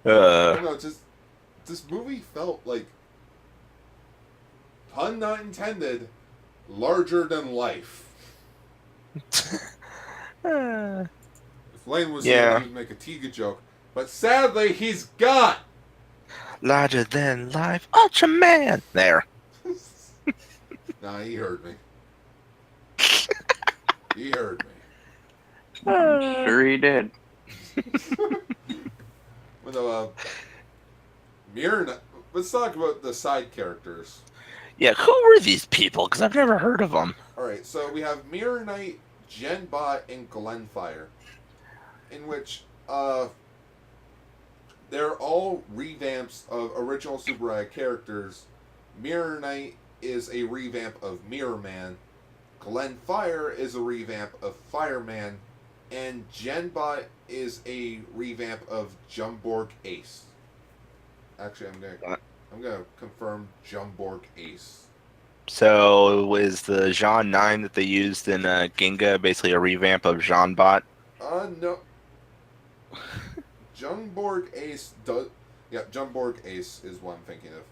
Speaker 1: I
Speaker 6: Uh,
Speaker 1: don't know, just this movie felt like, pun not intended, larger than life. If Lane was here, he would make a Tiga joke, but sadly, he's gone.
Speaker 6: Larger than life, Ultraman. There.
Speaker 1: Nah, he heard me. He heard me.
Speaker 4: Sure he did.
Speaker 1: Well, no, let's talk about the side characters.
Speaker 6: Yeah, who were these people? Because I've never heard of them.
Speaker 1: Alright, so we have Mirror Knight, Genbot, and Glenfire. In which, they're all revamps of original Super Eye characters. Mirror Knight is a revamp of Mirror Man. Glenfire is a revamp of Fireman. And Genbot is a revamp of Jumborg Ace. Actually, I'm gonna confirm Jumborg Ace.
Speaker 6: So is the Jean 9 that they used in Ginga basically a revamp of Jeanbot?
Speaker 1: No. Jumborg Ace does. Yeah, Jumborg Ace is what I'm thinking of.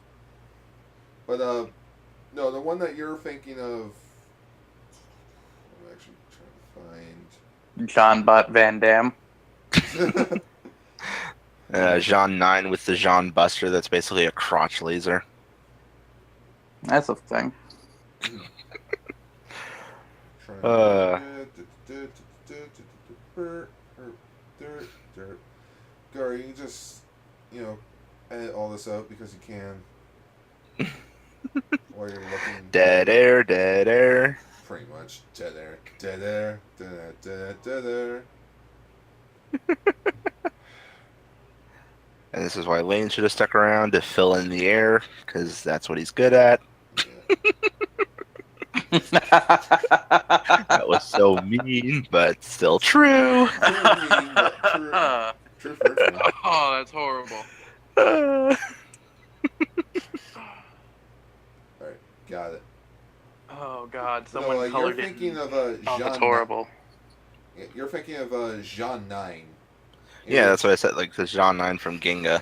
Speaker 1: But no, the one that you're thinking of. I'm actually trying to find.
Speaker 4: John Bot Van Dam.
Speaker 6: Jean 9 with the Jean Buster that's basically a crotch laser.
Speaker 4: That's a thing.
Speaker 1: Gary, you just, edit all this out because you can. While you're looking.
Speaker 6: Dead air, dead air.
Speaker 1: Pretty much. Dead air. Dead air. Dead, dead, dead air.
Speaker 6: And this is why Lane should have stuck around to fill in the air, because that's what he's good at. That was so mean, but still true.
Speaker 1: True for true.
Speaker 4: Oh, that's horrible.
Speaker 1: Alright, got it.
Speaker 4: Oh God, someone
Speaker 1: you're
Speaker 4: colored
Speaker 1: thinking
Speaker 4: it.
Speaker 1: of
Speaker 4: Oh,
Speaker 1: Jean.
Speaker 4: that's horrible.
Speaker 1: You're thinking of Jean 9.
Speaker 6: Yeah, that's what I said, like the Jean 9 from Ginga.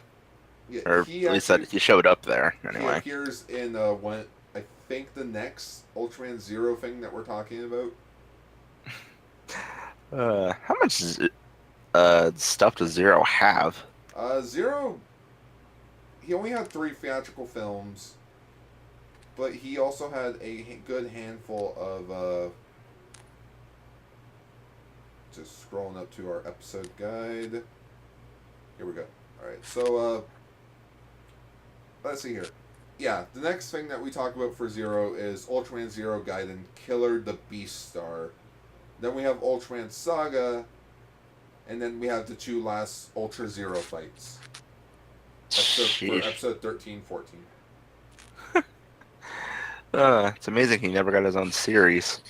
Speaker 1: Yeah,
Speaker 6: Or at least that he showed up there,
Speaker 1: He
Speaker 6: anyway.
Speaker 1: appears in one. I think the next Ultraman Zero thing that we're talking about.
Speaker 6: How much stuff does Zero have?
Speaker 1: Zero. He only had 3 theatrical films, but he also had a good handful of just scrolling up to our episode guide. Here we go. Alright, so, let's see here. Yeah, the next thing that we talk about for Zero is Ultraman Zero Gaiden Killer the Beast Star. Then we have Ultraman Saga, and then we have the 2 last Ultra Zero fights. For episode 13, 14.
Speaker 6: It's amazing he never got his own series.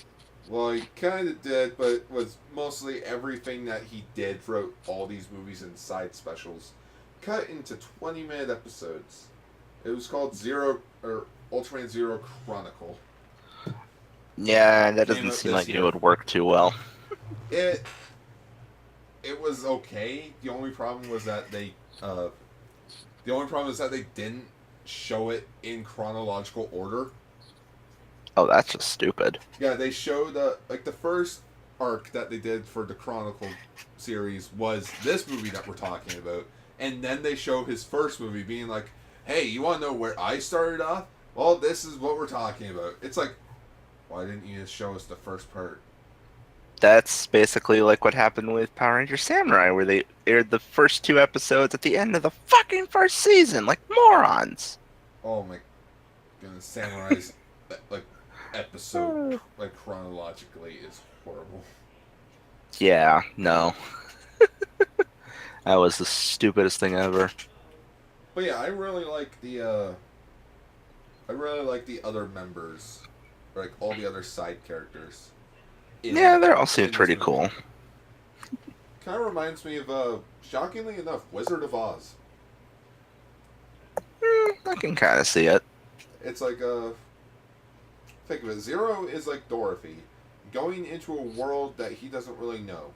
Speaker 1: Well, he kind of did, but it was mostly everything that he did throughout all these movies and side specials cut into 20-minute episodes. It was called Ultraman Zero Chronicle.
Speaker 6: Yeah, that doesn't seem like it would work too well.
Speaker 1: It was okay. The only problem was that they didn't show it in chronological order.
Speaker 6: Oh, that's just stupid.
Speaker 1: Yeah, they showed the first arc that they did for the Chronicle series was this movie that we're talking about, and then they show his first movie being like, "Hey, you want to know where I started off? Well, this is what we're talking about." It's like, why didn't you just show us the first part?
Speaker 6: That's basically like what happened with Power Ranger Samurai, where they aired the first 2 episodes at the end of the fucking first season, like morons.
Speaker 1: Oh my goodness, Samurai's episode chronologically is horrible.
Speaker 6: Yeah, no. That was the stupidest thing ever.
Speaker 1: But yeah, I really like the other members, like all the other side characters.
Speaker 6: Yeah, they all seem pretty cool.
Speaker 1: Kind of reminds me of, shockingly enough, Wizard of Oz.
Speaker 6: I can kind of see it.
Speaker 1: It's like think of it. Zero is like Dorothy, going into a world that he doesn't really know.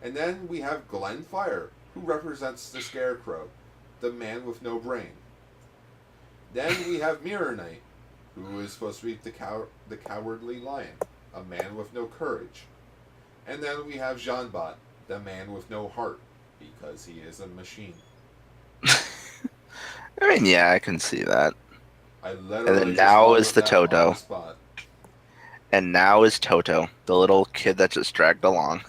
Speaker 1: And then we have Glenn Fire, who represents the Scarecrow, the man with no brain. Then we have Mirror Knight, who is supposed to be the cowardly lion, a man with no courage. And then we have Jeanbot, the man with no heart, because he is a machine.
Speaker 6: I mean, yeah, I can see that.
Speaker 1: And
Speaker 6: then now is the Toto. And now is Toto, the little kid that just dragged along.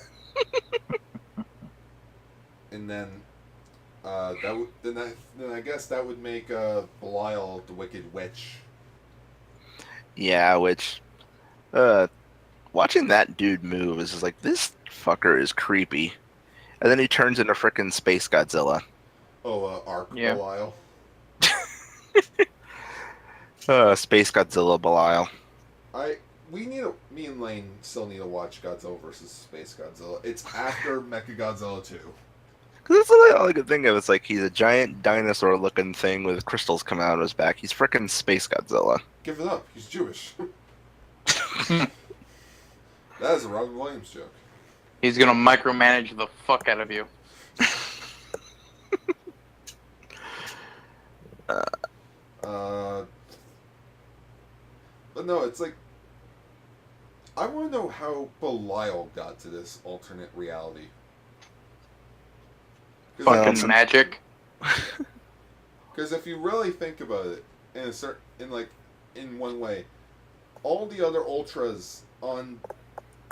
Speaker 1: And then, then I guess that would make Belial the Wicked Witch.
Speaker 6: Yeah, which, watching that dude move is just like, this fucker is creepy. And then he turns into frickin' Space Godzilla.
Speaker 1: Oh, Arc
Speaker 4: Yeah.
Speaker 1: Belial.
Speaker 6: Space Godzilla Belial.
Speaker 1: Me and Lane still need to watch Godzilla vs. Space Godzilla. It's after Mechagodzilla 2.
Speaker 6: Cause that's really all I could think of. It's like he's a giant dinosaur-looking thing with crystals coming out of his back. He's frickin' Space Godzilla.
Speaker 1: Give it up. He's Jewish. That is a Robin Williams joke.
Speaker 4: He's gonna micromanage the fuck out of you.
Speaker 1: But no, it's like, I want to know how Belial got to this alternate reality.
Speaker 4: Fucking magic.
Speaker 1: Because if you really think about it, in one way, all the other Ultras on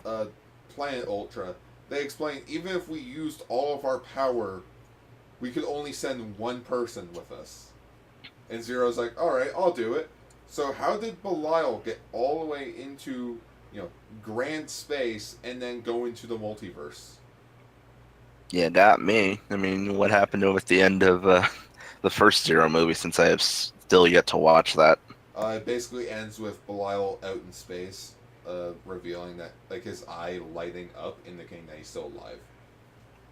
Speaker 1: Planet Ultra, they explain even if we used all of our power, we could only send one person with us. And Zero's like, all right, I'll do it. So how did Belial get all the way into, grand space and then go into the multiverse?
Speaker 6: Yeah, not me. I mean, what happened to him at the end of the first Zero movie, since I have still yet to watch that?
Speaker 1: It basically ends with Belial out in space, revealing that, his eye lighting up, indicating that he's still alive.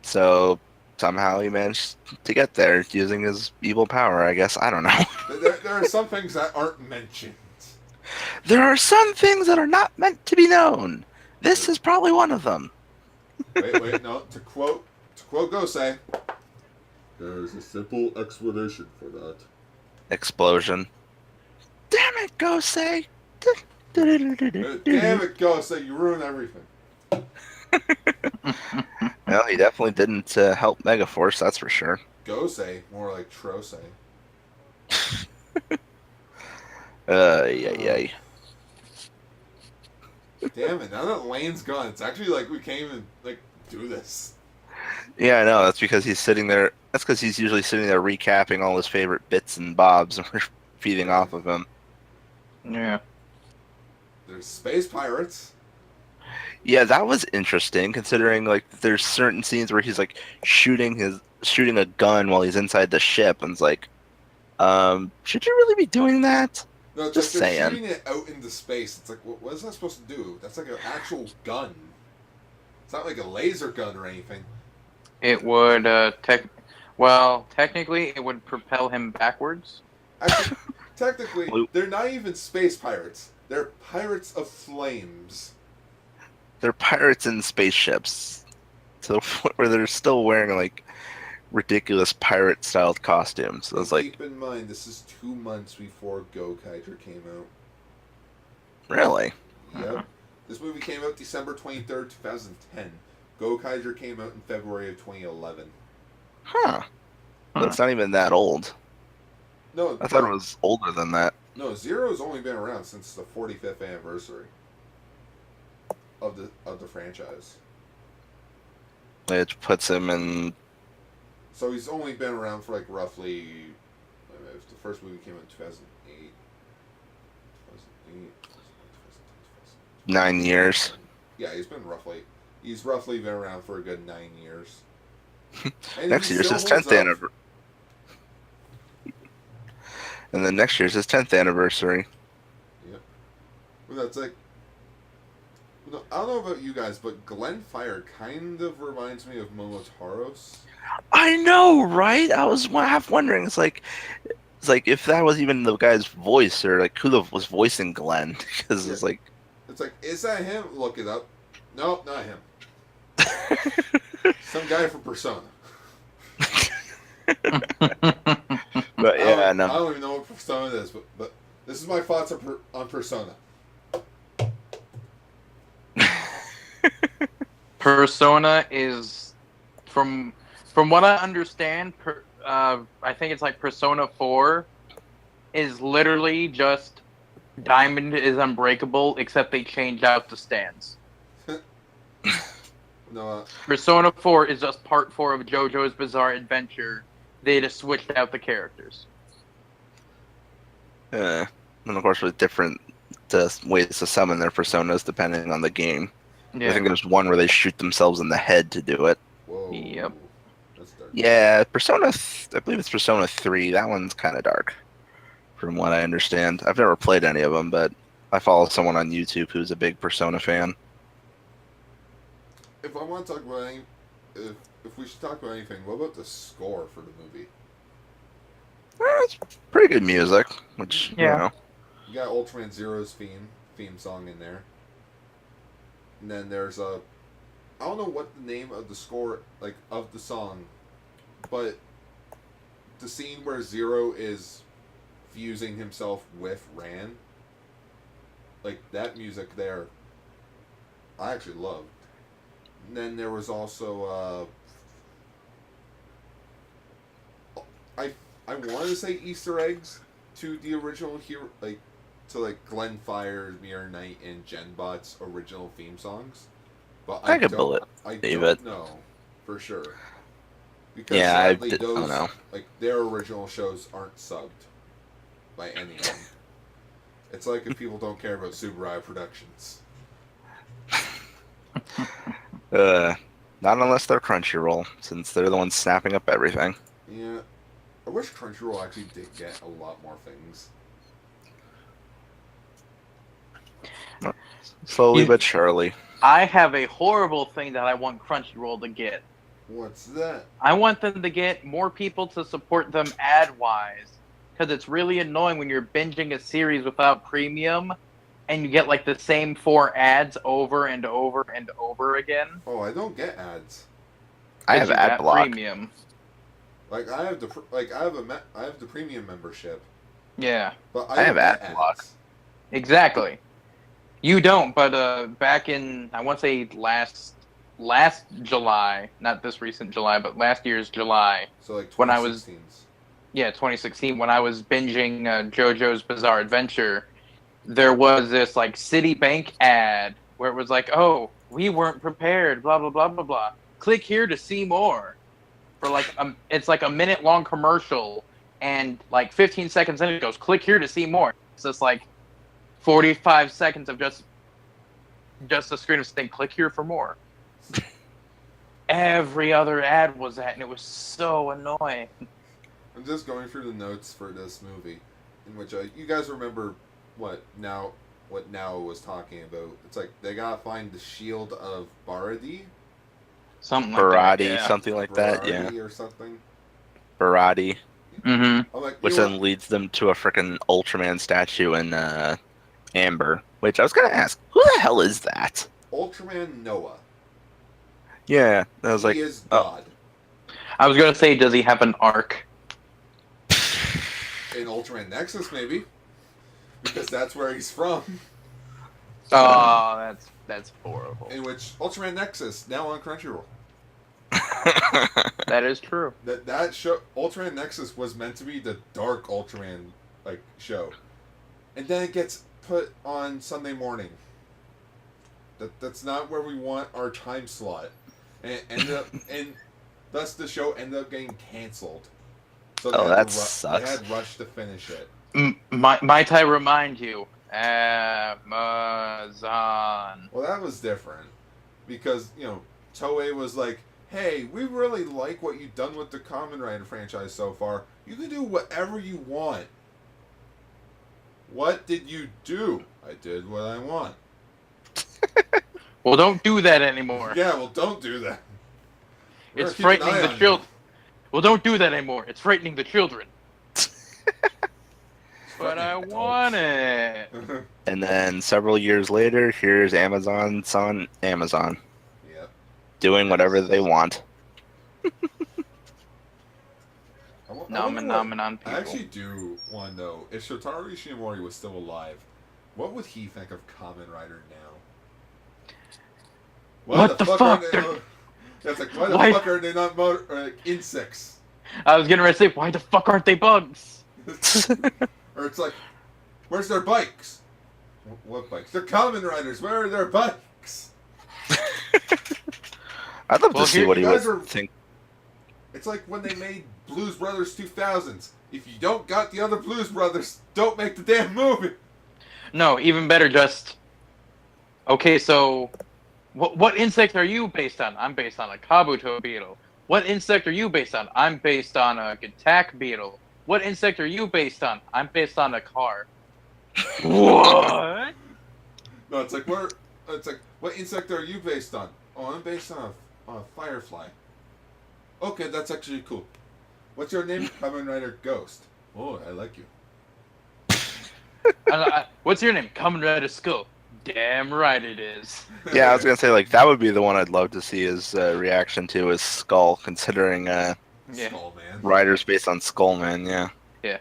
Speaker 6: So, somehow he managed to get there using his evil power, I guess. I don't know.
Speaker 1: There are some things that aren't mentioned.
Speaker 6: There are some things that are not meant to be known. This is probably one of them.
Speaker 1: Wait, no. To quote Gosei, there's a simple explanation for that.
Speaker 6: Explosion. Damn it, Gosei!
Speaker 1: Damn it, Gosei, you ruin everything.
Speaker 6: Well, he definitely didn't help Megaforce, that's for sure.
Speaker 1: Gosei, more like Trosei.
Speaker 6: Yay.
Speaker 1: Damn it, now that Lane's gone, it's actually like we can't even, do this.
Speaker 6: Yeah, I know. That's because he's sitting there. That's because he's usually sitting there recapping all his favorite bits and bobs, and we're feeding off of him.
Speaker 4: Yeah.
Speaker 1: There's space pirates.
Speaker 6: Yeah, that was interesting, considering like there's certain scenes where he's like shooting a gun while he's inside the ship, and it's like, should you really be doing that?
Speaker 1: No, it's
Speaker 6: Just
Speaker 1: like they're
Speaker 6: saying.
Speaker 1: shooting it out into space. It's like, what is that supposed to do? That's like an actual gun. It's not like a laser gun or anything.
Speaker 4: It would, technically, it would propel him backwards.
Speaker 1: Actually, technically, they're not even space pirates. They're pirates of flames.
Speaker 6: They're pirates in spaceships, so where they're still wearing like ridiculous pirate-styled costumes. So it's like,
Speaker 1: keep in mind, this is 2 months before Gokaiger came out.
Speaker 6: really?
Speaker 1: Yep. This movie came out December 23rd, 2010. Gokaiger came out in February of 2011.
Speaker 6: Huh. That's not even that old.
Speaker 1: No,
Speaker 6: I thought it was older than that.
Speaker 1: No, Zero's only been around since the 45th anniversary of the franchise.
Speaker 6: It puts him in.
Speaker 1: So he's only been around for like roughly. If the first movie came out in 2008.
Speaker 6: 9 years.
Speaker 1: Yeah, he's roughly been around for a good 9 years.
Speaker 6: Next year's his 10th anniversary. And then next year's his 10th anniversary.
Speaker 1: Yep. Well, that's like. No, I don't know about you guys, but Glenfire kind of reminds me of Momotaros.
Speaker 6: I know, right? I was half wondering. It's like if that was even the guy's voice, or like who was voicing Glenn, because it's like.
Speaker 1: It's like, is that him? Look it up. Nope, not him. Some guy from Persona.
Speaker 6: But yeah, no.
Speaker 1: I don't even know what Persona is, but this is my thoughts on Persona.
Speaker 4: Persona is, from what I understand, I think it's like Persona 4 is literally just Diamond is Unbreakable, except they changed out the stands.
Speaker 1: No.
Speaker 4: Persona 4 is just part 4 of JoJo's Bizarre Adventure. They just switched out the characters.
Speaker 6: And of course, with different ways to summon their personas depending on the game.
Speaker 4: Yeah.
Speaker 6: I think there's one where they shoot themselves in the head to do it.
Speaker 1: Whoa.
Speaker 4: Yep.
Speaker 1: That's dark.
Speaker 6: Yeah, I believe it's Persona 3. That one's kind of dark, from what I understand. I've never played any of them, but I follow someone on YouTube who's a big Persona fan.
Speaker 1: If I want to talk about if we should talk about anything, what about the score for the movie?
Speaker 6: It's pretty good music, which,
Speaker 4: Yeah.
Speaker 6: you know.
Speaker 1: You got Ultraman Zero's theme song in there. And then there's I don't know what the name of the score, like, of the song, but the scene where Zero is fusing himself with Ran, like, that music there, I actually loved. And then there was also, I want to say Easter eggs to the original hero, like, to like Glenfire's, Mirror Knight, and Genbot's original theme songs, but I
Speaker 6: could
Speaker 1: don't know for sure. Because
Speaker 6: Yeah, I
Speaker 1: sadly,
Speaker 6: don't know.
Speaker 1: like, their original shows aren't subbed by anyone. It's like if people don't care about Subaru Productions.
Speaker 6: Not unless they're Crunchyroll, since they're the ones snapping up everything.
Speaker 1: Yeah, I wish Crunchyroll actually did get a lot more things.
Speaker 6: Slowly but surely.
Speaker 4: I have a horrible thing that I want Crunchyroll to get.
Speaker 1: What's that?
Speaker 4: I want them to get more people to support them ad-wise. Because it's really annoying when you're binging a series without premium and you get like the same 4 ads over and over and over again.
Speaker 1: Oh, I don't get ads.
Speaker 6: I have ad block.
Speaker 4: Premium.
Speaker 1: Like, I have the premium membership,
Speaker 4: Yeah,
Speaker 1: but
Speaker 6: I have
Speaker 1: don't get
Speaker 6: ad block.
Speaker 1: ads.
Speaker 4: exactly. You don't, but back in, I want to say last July, not this recent July, but last year's July,
Speaker 1: So like
Speaker 4: when I was
Speaker 1: 2016's.
Speaker 4: 2016, when I was binging JoJo's Bizarre Adventure, there was this like Citibank ad where it was like, oh, we weren't prepared, blah, blah, blah, blah, blah. Click here to see more. For like, it's like a minute-long commercial, and like 15 seconds in it goes, click here to see more. So it's like 45 seconds of just a screen of saying, click here for more. Every other ad was that, and it was so annoying.
Speaker 1: I'm just going through the notes for this movie, in which you guys remember what Now was talking about. It's like they gotta find the shield of Baradi.
Speaker 4: Something like
Speaker 6: Barati,
Speaker 4: that. Yeah.
Speaker 6: something like that, yeah.
Speaker 1: Baradi or something.
Speaker 6: Barati.
Speaker 4: Mm-hmm.
Speaker 1: I'm like,
Speaker 6: Which then leads them to a freaking Ultraman statue in Amber. Which I was gonna ask, who the hell is that?
Speaker 1: Ultraman Noah.
Speaker 6: Yeah, I was like,
Speaker 1: He is God.
Speaker 4: I was gonna say, does he have an arc?
Speaker 1: In Ultraman Nexus, maybe. Because that's where he's from.
Speaker 4: Oh, that's horrible.
Speaker 1: In which Ultraman Nexus, now on Crunchyroll.
Speaker 4: That is true.
Speaker 1: That show, Ultraman Nexus, was meant to be the dark Ultraman show, and then it gets put on Sunday morning. That's not where we want our time slot, and thus the show ended up getting canceled. So
Speaker 6: that
Speaker 1: they
Speaker 6: sucks.
Speaker 1: had rushed to finish it.
Speaker 4: Might I remind you, Amazon.
Speaker 1: Well, that was different because Toei was like, hey, we really like what you've done with the Kamen Rider franchise so far. You can do whatever you want. What did you do? I did what I want.
Speaker 4: Well, don't do that anymore.
Speaker 1: Yeah, well, don't do that.
Speaker 4: It's frightening the children. Well, don't do that anymore. It's frightening the children. But I want it.
Speaker 6: and then several years later, here's Amazon's on Amazon.
Speaker 1: Yep.
Speaker 6: Doing whatever they want.
Speaker 4: Nominanon people.
Speaker 1: I actually do want to know, if Shotaro Ishimori was still alive, what would he think of Kamen Rider now?
Speaker 4: What the fuck?
Speaker 1: That's like, why the fuck are they not insects?
Speaker 4: I was gonna say, why the fuck aren't they bugs?
Speaker 1: Or it's like, where's their bikes? What bikes? They're Kamen Riders. Where are their bikes?
Speaker 6: I'd love to see what he would think.
Speaker 1: It's like when they made Blues Brothers 2000s. If you don't got the other Blues Brothers, don't make the damn movie.
Speaker 4: No, even better, just... Okay, so... What insect are you based on? I'm based on a Kabuto beetle. What insect are you based on? I'm based on a Gattack beetle. What insect are you based on? I'm based on a car. What?
Speaker 1: No, it's like, what insect are you based on? Oh, I'm based on a firefly. Okay, that's actually cool. What's your name? Kamen Rider Ghost. Oh, I like you.
Speaker 4: What's your name? Kamen Rider Skull. Damn right it is.
Speaker 6: Yeah, I was gonna say, like, that would be the one I'd love to see his reaction to is Skull, considering
Speaker 1: Skullman.
Speaker 6: Riders based on Skullman, yeah.
Speaker 4: Yeah.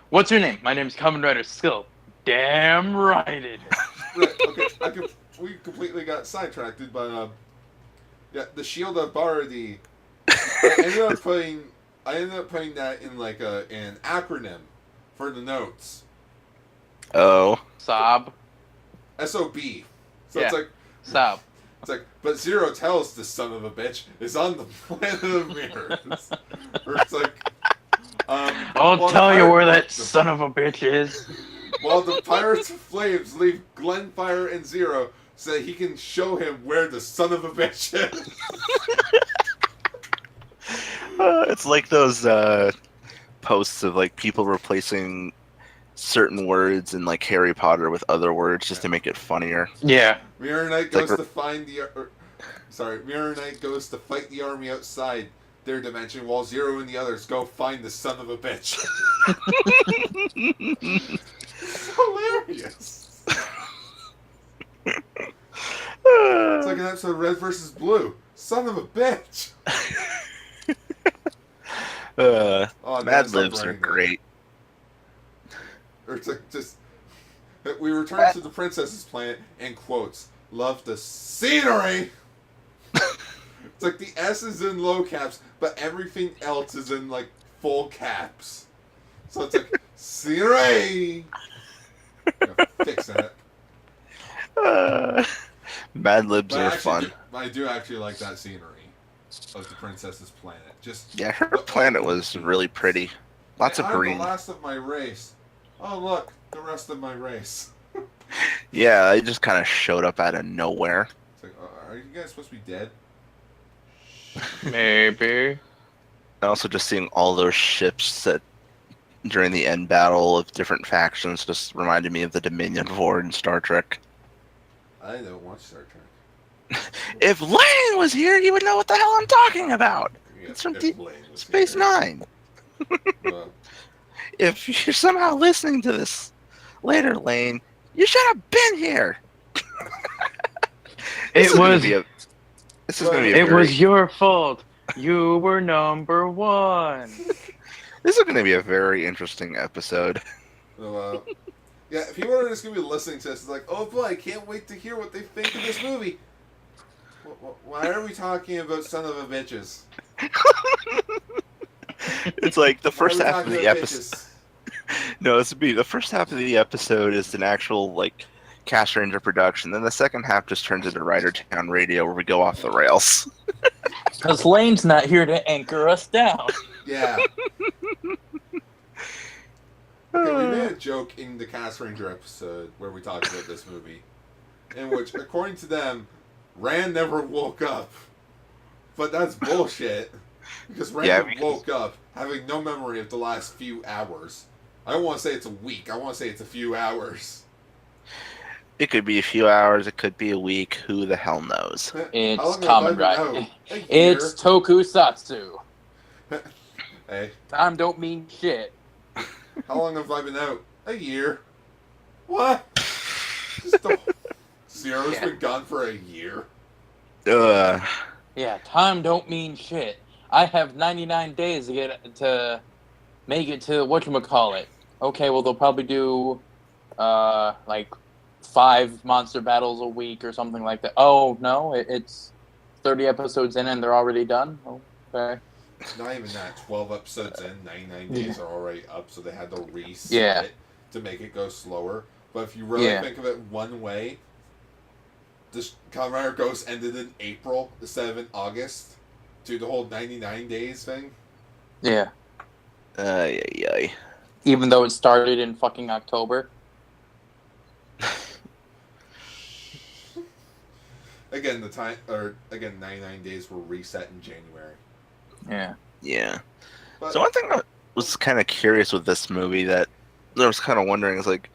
Speaker 4: What's your name? My name's Kamen Rider Skull. Damn right it is.
Speaker 1: Right, okay, we completely got sidetracked, but the Shield of Baradi. I ended up putting that in like an acronym for the notes.
Speaker 6: Oh.
Speaker 4: Sob.
Speaker 1: SOB. So
Speaker 4: Yeah.
Speaker 1: it's like
Speaker 4: Sob.
Speaker 1: It's like, but Zero tells this son of a bitch is on the planet of mirrors. Or it's like,
Speaker 4: I'll tell you where that son of a bitch is.
Speaker 1: While the Pirates of Flames leave Glenfire and Zero so that he can show him where the son of a bitch is.
Speaker 6: It's like those posts of like people replacing certain words in like Harry Potter with other words just to make it funnier.
Speaker 4: Yeah.
Speaker 1: Mirror Knight goes to find Mirror Knight goes to fight the army outside their dimension while Zero and the others go find the son of a bitch. It's hilarious. It's like an episode of Red versus Blue. Son of a bitch.
Speaker 6: Mad Libs are great.
Speaker 1: Or it's like just we return to the princess's planet and quotes love the scenery. It's like the S is in low caps, but everything else is in like full caps. So it's like scenery. Fix that.
Speaker 6: Mad Libs
Speaker 1: But
Speaker 6: are fun.
Speaker 1: I do actually like that scenery of the princess's planet. Just
Speaker 6: Yeah, her
Speaker 1: the
Speaker 6: planet
Speaker 1: open
Speaker 6: was
Speaker 1: fields.
Speaker 6: really pretty. Lots of
Speaker 1: I'm
Speaker 6: green.
Speaker 1: the last of my race. Oh look, the rest of my race.
Speaker 6: Yeah, it just kind of showed up out of nowhere.
Speaker 1: It's like, are you guys supposed to be dead?
Speaker 4: Maybe.
Speaker 6: And also just seeing all those ships that during the end battle of different factions just reminded me of the Dominion War in Star Trek.
Speaker 1: I don't watch Star Trek.
Speaker 6: If Lane was here, he would know what the hell I'm talking about.
Speaker 1: Yeah,
Speaker 6: It's from
Speaker 1: if
Speaker 6: Deep
Speaker 1: Lane was
Speaker 6: Space
Speaker 1: here.
Speaker 6: Nine. If you're somehow listening to this later, Lane, you should have been here. This is gonna be a
Speaker 4: It was your fault. You were number one.
Speaker 6: This is going to be a very interesting episode.
Speaker 1: So, yeah, people are just going to be listening to this. It's like, oh boy, I can't wait to hear what they think of this movie. Why are we talking about son of a bitches?
Speaker 6: It's like the first
Speaker 1: Why are we
Speaker 6: half of
Speaker 1: talking
Speaker 6: the
Speaker 1: about
Speaker 6: episode.
Speaker 1: bitches?
Speaker 6: No, this would be the first half of the episode is an actual like Castranger production. Then the second half just turns into Rider Town Radio, where we go off the rails.
Speaker 4: Because Lane's not here to anchor us down.
Speaker 1: Yeah. Okay, we made a joke in the Castranger episode where we talked about this movie, in which, according to them, Rand never woke up. But that's bullshit. Because Rand woke up having no memory of the last few hours. I don't want to say it's a week. I want to say it's a few hours.
Speaker 6: It could be a few hours. It could be a week. Who the hell knows?
Speaker 4: It's
Speaker 1: How long have
Speaker 4: common,
Speaker 1: I been
Speaker 4: right?
Speaker 1: out? A
Speaker 4: It's tokusatsu.
Speaker 1: Hey,
Speaker 4: Time don't mean shit.
Speaker 1: how long have I been out? A year. What? Just the Zero's been gone for a year.
Speaker 4: Yeah, time don't mean shit. I have 99 days to make it to whatchamacallit. Okay, well they'll probably do like 5 monster battles a week or something like that. Oh no, it's 30 episodes in and they're already done. Okay.
Speaker 1: It's not even that. 12 episodes in, 99 days are already up, so they had to reset it to make it go slower. But if you really think of it one way, this Kamen Rider Ghost ended in April instead of in August. Dude, the whole 99 days thing.
Speaker 4: Yeah.
Speaker 6: Yay.
Speaker 4: Even though it started in fucking October.
Speaker 1: Again, 99 days were reset in January.
Speaker 6: Yeah.
Speaker 1: But,
Speaker 6: So one thing I was kind of curious with this movie that I was kind of wondering is like,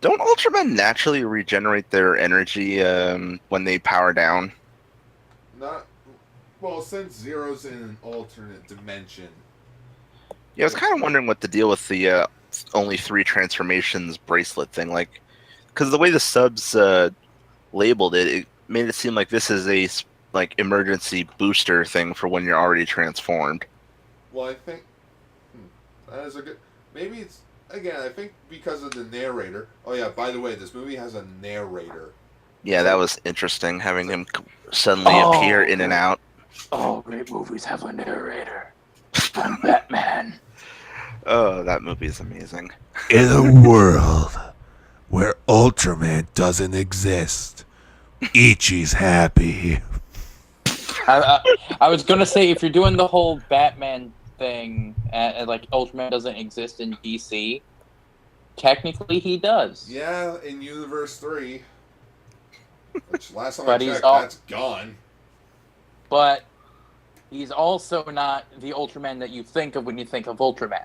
Speaker 6: don't Ultramen naturally regenerate their energy when they power down?
Speaker 1: Well, since Zero's in an alternate dimension.
Speaker 6: Yeah, I was kind of wondering what the deal with the only 3 transformations bracelet thing, like, because the way the subs labeled it, it made it seem like this is a like emergency booster thing for when you're already transformed.
Speaker 1: Well, I think that is a good. Maybe it's again. I think because of the narrator. Oh yeah. By the way, this movie has a narrator.
Speaker 6: Yeah, that was interesting having him suddenly appear in and out.
Speaker 4: All great movies have a narrator. I'm Batman.
Speaker 6: Oh, that movie is amazing.
Speaker 2: In a world where Ultraman doesn't exist, Ichi's happy.
Speaker 4: I was gonna say, if you're doing the whole Batman thing, and like Ultraman doesn't exist in DC, technically he does.
Speaker 1: Yeah, in Universe 3. Which last time
Speaker 4: But
Speaker 1: I
Speaker 4: he's
Speaker 1: checked,
Speaker 4: all-
Speaker 1: that's gone.
Speaker 4: But he's also not the Ultraman that you think of when you think of Ultraman.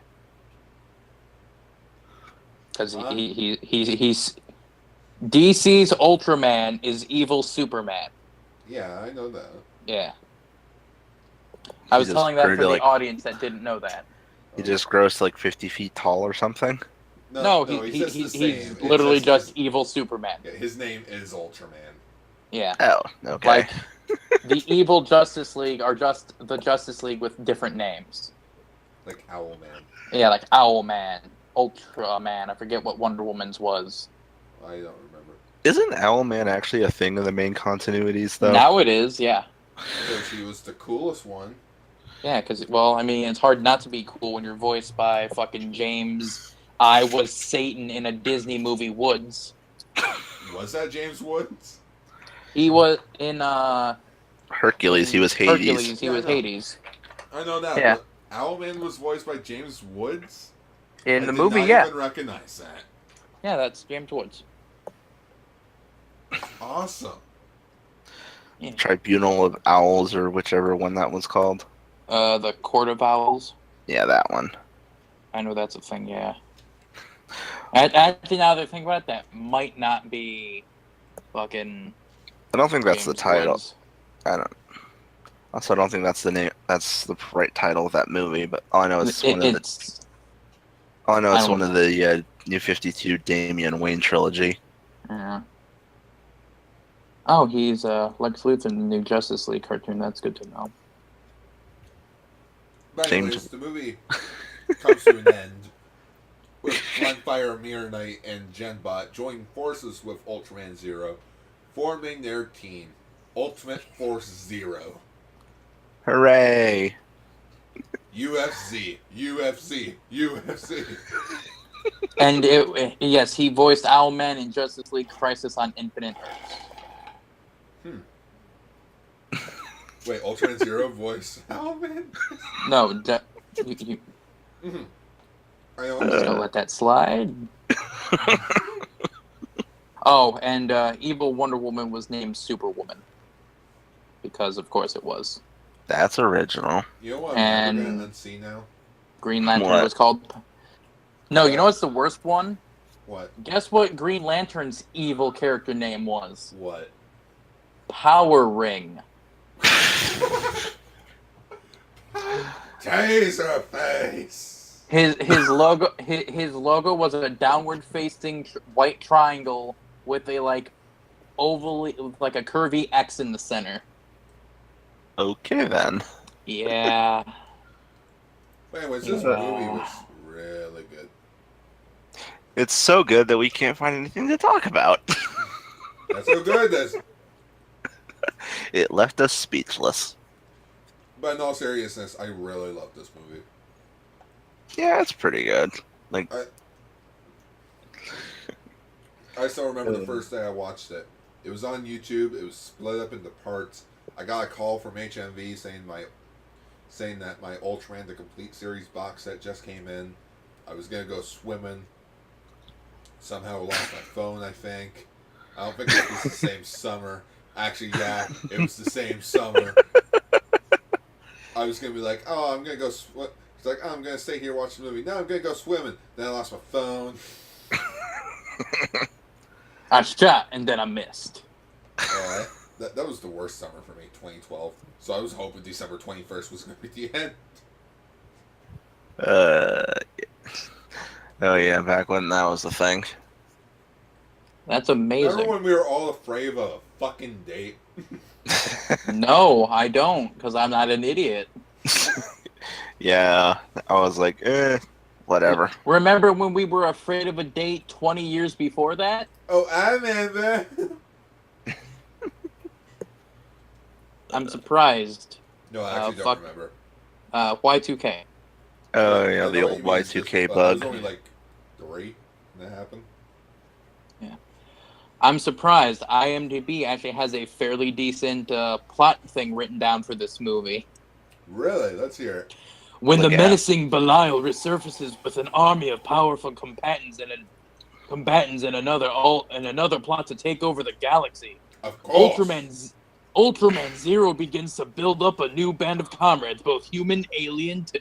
Speaker 4: Because he's DC's Ultraman is evil Superman.
Speaker 1: Yeah, I know that.
Speaker 4: Yeah. I was
Speaker 6: He just
Speaker 4: telling that
Speaker 6: grew
Speaker 4: for
Speaker 6: to,
Speaker 4: the
Speaker 6: like-
Speaker 4: audience that didn't know that.
Speaker 6: He just grows to like 50 feet tall or something.
Speaker 4: No,
Speaker 1: he's just the same.
Speaker 4: he's
Speaker 1: It's
Speaker 4: literally just
Speaker 1: his,
Speaker 4: evil Superman.
Speaker 1: yeah, his name is Ultraman.
Speaker 4: Yeah.
Speaker 6: Oh, okay.
Speaker 4: Like, the evil Justice League are just the Justice League with different names.
Speaker 1: Like Owlman.
Speaker 4: Yeah, like Owlman, Ultraman, I forget what Wonder Woman's was.
Speaker 1: I don't remember.
Speaker 6: Isn't Owlman actually a thing in the main continuities, though?
Speaker 4: Now it is, yeah.
Speaker 1: Because he was the coolest one.
Speaker 4: Yeah, because, well, I mean, it's hard not to be cool when you're voiced by fucking James I Was Satan in a Disney movie Woods.
Speaker 1: Was that James Woods?
Speaker 4: He was in
Speaker 6: Hercules, he was Hades.
Speaker 4: Hercules, he
Speaker 1: Yeah, I
Speaker 4: was
Speaker 1: know.
Speaker 4: Hades.
Speaker 1: I know that,
Speaker 4: Yeah.
Speaker 1: but Owlman was voiced by James Woods?
Speaker 4: In
Speaker 1: I
Speaker 4: the
Speaker 1: did
Speaker 4: movie,
Speaker 1: not
Speaker 4: yeah.
Speaker 1: even recognize that.
Speaker 4: Yeah, that's James Woods.
Speaker 1: Awesome.
Speaker 6: Tribunal of Owls, or whichever one that was called.
Speaker 4: The Court of Owls.
Speaker 6: Yeah, that one.
Speaker 4: I know that's a thing, yeah. Actually, now that I think about it, that might not be fucking
Speaker 6: I don't think that's
Speaker 4: James
Speaker 6: the title.
Speaker 4: Woods.
Speaker 6: I don't think that's the name. That's the right title of that movie. But all I know is one of the. All I know is one of the New 52 Damian Wayne trilogy.
Speaker 4: Yeah. Oh, he's Lex Luthor in the new Justice League cartoon. That's good to know.
Speaker 1: But
Speaker 6: James-
Speaker 1: anyways, the movie comes to an end with Fire, Mirror Knight, and Genbot join forces with Ultraman Zero, forming their team, Ultimate Force Zero.
Speaker 6: Hooray!
Speaker 1: UFC, UFC, UFC.
Speaker 4: And yes, he voiced Owlman in Justice League Crisis on Infinite Earths.
Speaker 1: Wait, Ultraman Zero voice? Oh man.
Speaker 4: No,
Speaker 1: Mm-hmm. I know.
Speaker 4: I'm just gonna let that slide. Oh, and evil Wonder Woman was named Superwoman. Because, of course, it was.
Speaker 6: That's original.
Speaker 1: You know what?
Speaker 4: And-
Speaker 1: I'm never gonna unsee now.
Speaker 4: Green Lantern
Speaker 6: What?
Speaker 4: was called... No, you know what's the worst one?
Speaker 1: What?
Speaker 4: Guess what Green Lantern's evil character name was?
Speaker 1: What?
Speaker 4: Power Ring.
Speaker 1: Taser face.
Speaker 4: His logo was a downward facing white triangle with a like ovally like a curvy X in the center.
Speaker 6: Okay then.
Speaker 4: Yeah.
Speaker 1: But anyways, this
Speaker 4: Yeah.
Speaker 1: movie was really good.
Speaker 6: It's so good that we can't find anything to talk about.
Speaker 1: That's so good. That's.
Speaker 6: It left us speechless.
Speaker 1: But in all seriousness, I really love this movie.
Speaker 6: Yeah, it's pretty good. Like,
Speaker 1: I still remember the first day I watched it. It was on YouTube. It was split up into parts. I got a call from HMV saying that my Ultraman the Complete Series box set just came in. I was gonna go swimming. Somehow I lost my phone. I think. I don't think it was the same summer. Actually, yeah, it was the same summer. I was gonna be like, oh, I'm gonna go. It's like, oh, I'm gonna stay here watch the movie. No, I'm gonna go swimming. Then I lost my phone.
Speaker 4: I shot and then I missed.
Speaker 1: That was the worst summer for me, 2012. So I was hoping December 21st was going to be the end.
Speaker 6: oh yeah, back when that was the thing.
Speaker 4: That's amazing.
Speaker 1: Remember when we were all afraid of a fucking date?
Speaker 4: No, I don't, because I'm not an idiot.
Speaker 6: Yeah, I was like, whatever.
Speaker 4: Remember when we were afraid of a date 20 years before that?
Speaker 1: Oh, I remember.
Speaker 4: I'm surprised.
Speaker 1: No, I actually
Speaker 4: fuck.
Speaker 1: don't remember.
Speaker 4: Y2K.
Speaker 6: Oh
Speaker 1: I
Speaker 6: yeah,
Speaker 1: know
Speaker 6: the
Speaker 1: what
Speaker 6: old
Speaker 1: you mean, just-
Speaker 6: Y2K
Speaker 1: but
Speaker 6: bug.
Speaker 1: It was only like 3 when that happened.
Speaker 4: I'm surprised. IMDb actually has a fairly decent plot thing written down for this movie.
Speaker 1: Really? Let's hear it.
Speaker 4: When
Speaker 6: Look
Speaker 4: the
Speaker 6: at-
Speaker 4: menacing Belial resurfaces with an army of powerful combatants and another plot to take over the galaxy,
Speaker 1: Of course.
Speaker 4: Ultraman Zero begins to build up a new band of comrades, both human, alien, to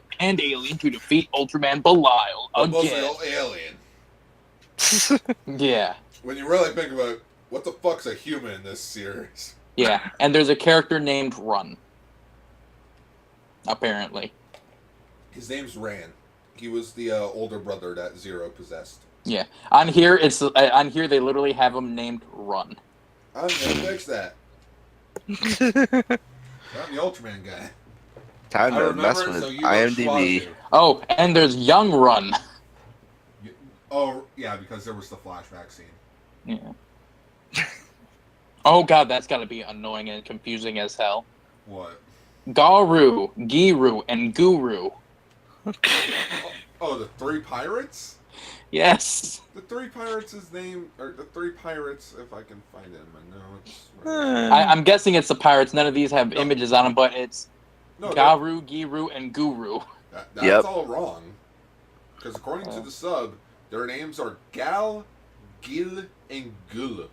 Speaker 4: defeat Ultraman Belial
Speaker 1: But mostly
Speaker 4: again.
Speaker 1: all alien.
Speaker 4: Yeah,
Speaker 1: When you really think about it, what the fuck's a human in this series?
Speaker 4: yeah, and there's a character named Run. Apparently,
Speaker 1: His name's Ran. He was the older brother that Zero possessed.
Speaker 4: yeah. On here, they literally have him named Run.
Speaker 1: I'm gonna fix that. I'm the Ultraman guy.
Speaker 6: Time
Speaker 1: I
Speaker 6: to
Speaker 1: remember
Speaker 6: mess
Speaker 1: it,
Speaker 6: with
Speaker 1: so you
Speaker 6: IMDb.
Speaker 4: Oh, and there's Young Run.
Speaker 1: Oh, yeah, because there was the flashback scene.
Speaker 4: Yeah. Oh god, that's gotta be annoying and confusing as hell.
Speaker 1: What?
Speaker 4: Garu, Giru, and Guru.
Speaker 1: Oh, the 3 pirates?
Speaker 4: Yes.
Speaker 1: The three pirates' name, or the three pirates, if I can find it in my notes.
Speaker 4: I'm guessing it's the pirates. None of these have images on them, but it's
Speaker 1: No,
Speaker 4: Garu, Giru, and Guru.
Speaker 1: that's
Speaker 6: Yep.
Speaker 1: all wrong. Because according to the sub, their names are Gal, Gil, and Gul.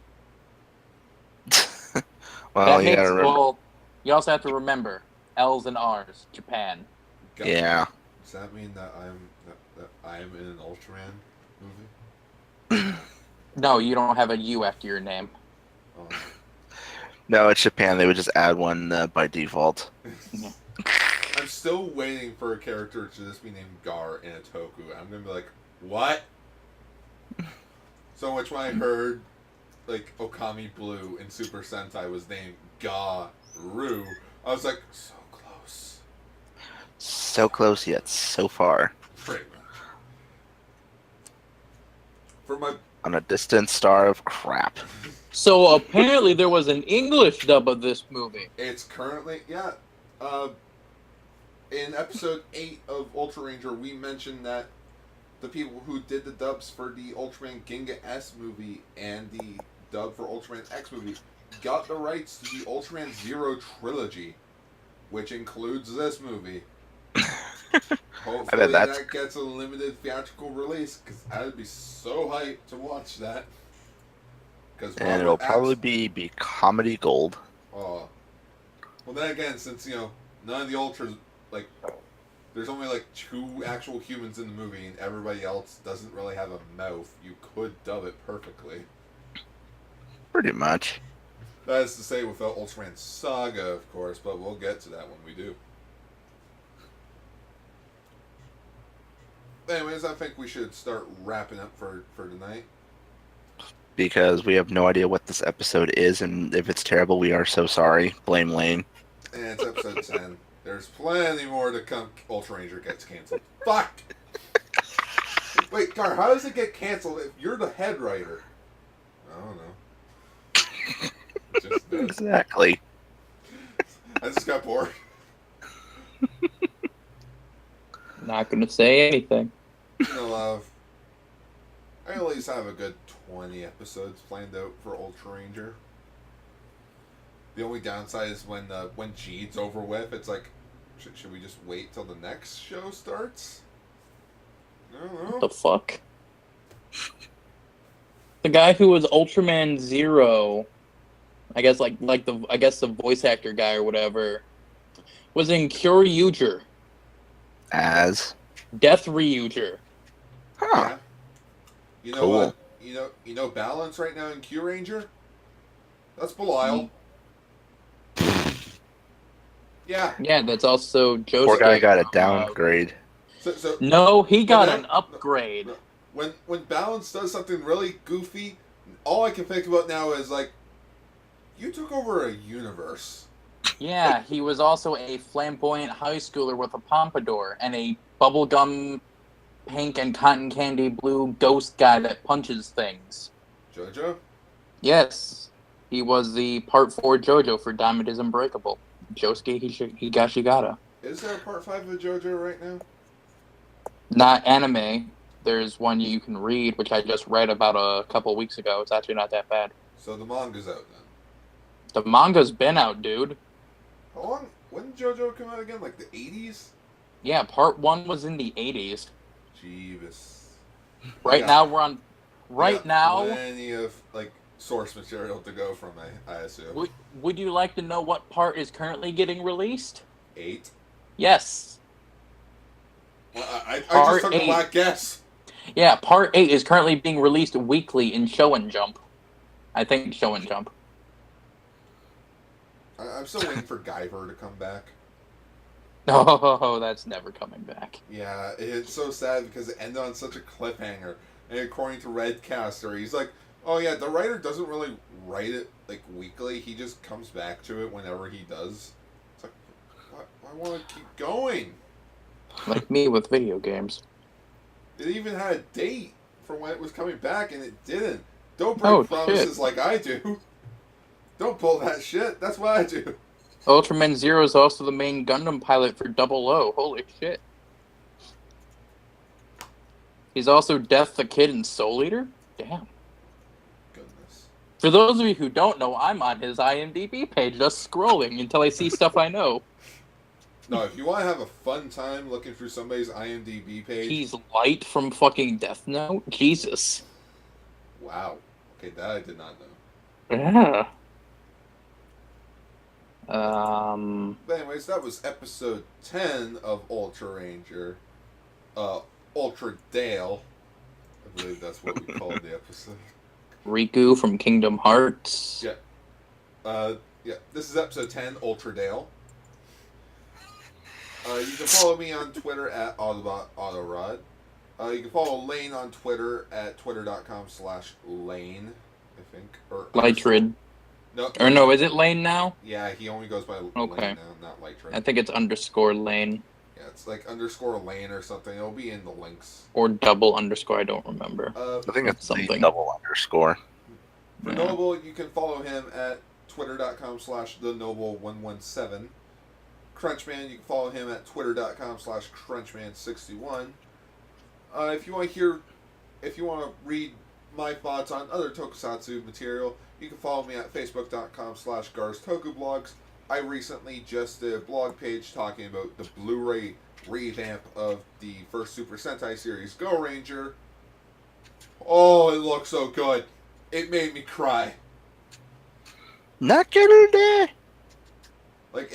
Speaker 6: Well,
Speaker 4: That
Speaker 6: you
Speaker 4: makes
Speaker 6: gotta remember.
Speaker 4: well. You also have to remember L's and R's. Japan.
Speaker 6: Yeah.
Speaker 1: Does that mean that I'm in an Ultraman movie?
Speaker 4: No, you don't have a U after your name.
Speaker 1: Oh.
Speaker 6: No, it's Japan. They would just add one by default.
Speaker 1: I'm still waiting for a character to just be named Gar in a Toku. I'm gonna be like, what? So much when I heard like Okami Blue in Super Sentai was named Garu, I was like, so close.
Speaker 6: So close yet so far.
Speaker 1: Pretty much. For my
Speaker 6: On a distant star of crap.
Speaker 4: So apparently there was an English dub of this movie.
Speaker 1: It's currently, yeah. In episode 8 of Ultraranger, we mentioned that the people who did the dubs for the Ultraman Ginga S movie and the dub for Ultraman X movie got the rights to the Ultraman Zero trilogy, which includes this movie. Hopefully that gets a limited theatrical release, because I'd be so hyped to watch that.
Speaker 6: And it'll probably be comedy gold.
Speaker 1: Oh. Well, then again, since, none of the Ultras, there's only, 2 actual humans in the movie, and everybody else doesn't really have a mouth, you could dub it perfectly.
Speaker 6: Pretty much.
Speaker 1: That is to say, without Ultraman Saga, of course, but we'll get to that when we do. Anyways, I think we should start wrapping up for tonight.
Speaker 6: Because we have no idea what this episode is, and if it's terrible, we are so sorry. Blame Lane.
Speaker 1: And it's episode 10. There's plenty more to come. Ultraranger gets canceled. Fuck! Wait, Gar, how does it get canceled if you're the head writer? I don't know. It just does.
Speaker 6: Exactly.
Speaker 1: I just got bored.
Speaker 4: Not gonna say anything.
Speaker 1: I at least have a good 20 episodes planned out for Ultraranger. The only downside is when Geed's over with, it's like, should we just wait till the next show starts? I don't know.
Speaker 4: What the fuck? The guy who was Ultraman Zero, I guess the voice actor guy or whatever, was in Kyoryuger.
Speaker 6: As?
Speaker 4: Death Ryuger.
Speaker 6: Huh.
Speaker 1: Yeah. You know
Speaker 6: Cool.
Speaker 1: what? You know Balance right now in Q-Ranger? That's Belial. Yeah.
Speaker 4: Yeah, that's also Josuke.
Speaker 6: Poor guy got a downgrade.
Speaker 1: So
Speaker 4: No, he got an upgrade.
Speaker 1: When Balance does something really goofy, all I can think about now is you took over a universe.
Speaker 4: Yeah, he was also a flamboyant high schooler with a pompadour and a bubblegum pink and cotton candy blue ghost guy that punches things.
Speaker 1: JoJo?
Speaker 4: Yes, he was the Part 4 JoJo for Diamond is Unbreakable. Josuke Higashigata.
Speaker 1: Is there a Part 5 of JoJo right now?
Speaker 4: Not anime. There's one you can read, which I just read about a couple weeks ago. It's actually not that bad.
Speaker 1: So the manga's out then.
Speaker 4: The manga's been out, dude.
Speaker 1: How long? When did JoJo come out again? Like the 80s?
Speaker 4: Yeah, Part 1 was in the 80s.
Speaker 1: Jeebus.
Speaker 4: Right now we're on... Right now...
Speaker 1: Plenty of, source material to go from, I assume.
Speaker 4: Would you like to know what part is currently getting released?
Speaker 1: 8?
Speaker 4: Yes.
Speaker 1: Well, I
Speaker 4: Part
Speaker 1: just took a
Speaker 4: 8.
Speaker 1: black guess.
Speaker 4: Yeah, Part 8 is currently being released weekly in Show and Jump. I think Show and Jump.
Speaker 1: I'm still waiting for Guyver to come back.
Speaker 4: Oh, that's never coming back.
Speaker 1: Yeah, it's so sad because it ended on such a cliffhanger. And according to Redcaster, he's like, oh yeah, the writer doesn't really write it weekly. He just comes back to it whenever he does. It's like, I want to keep going.
Speaker 4: Like me with video games.
Speaker 1: It even had a date for when it was coming back, and it didn't. Don't break promises
Speaker 4: shit.
Speaker 1: like I do. Don't pull that shit. That's what I do.
Speaker 4: Ultraman Zero is also the main Gundam pilot for Double O. Holy shit. He's also Death the Kid in Soul Eater? Damn.
Speaker 1: Goodness.
Speaker 4: For those of you who don't know, I'm on his IMDb page just scrolling until I see stuff I know.
Speaker 1: No, if you want to have a fun time looking through somebody's IMDb page.
Speaker 4: He's Light from fucking Death Note? Jesus.
Speaker 1: Wow. Okay, that I did not know.
Speaker 4: Yeah.
Speaker 1: But anyways, that was episode 10 of Ultraranger. Ultra Dale. I believe that's what we called the episode.
Speaker 4: Riku from Kingdom Hearts.
Speaker 1: Yeah. This is episode 10, Ultra Dale. You can follow me on Twitter at AutobotAutorod. You can follow Lane on Twitter at twitter.com/Lane, I think. Or
Speaker 4: Lightrid.
Speaker 1: No,
Speaker 4: Or no, is it Lane now?
Speaker 1: Yeah, he only goes by
Speaker 4: Okay.
Speaker 1: Lane now, not Lightrid.
Speaker 4: I think it's _ Lane.
Speaker 1: Yeah, it's like _ Lane or something. It'll be in the links.
Speaker 4: Or __, I don't remember.
Speaker 6: I think it's
Speaker 4: something.
Speaker 6: something _.
Speaker 1: For Noble, you can follow him at twitter.com/thenoble117. Crunchman, you can follow him at twitter.com/crunchman61. If you want to read my thoughts on other tokusatsu material, you can follow me at facebook.com/GarsTokuBlogs. I recently just did a blog page talking about the Blu-ray revamp of the first Super Sentai series, Go Ranger. Oh, it looks so good. It made me cry.
Speaker 6: Not gonna die.
Speaker 1: Like,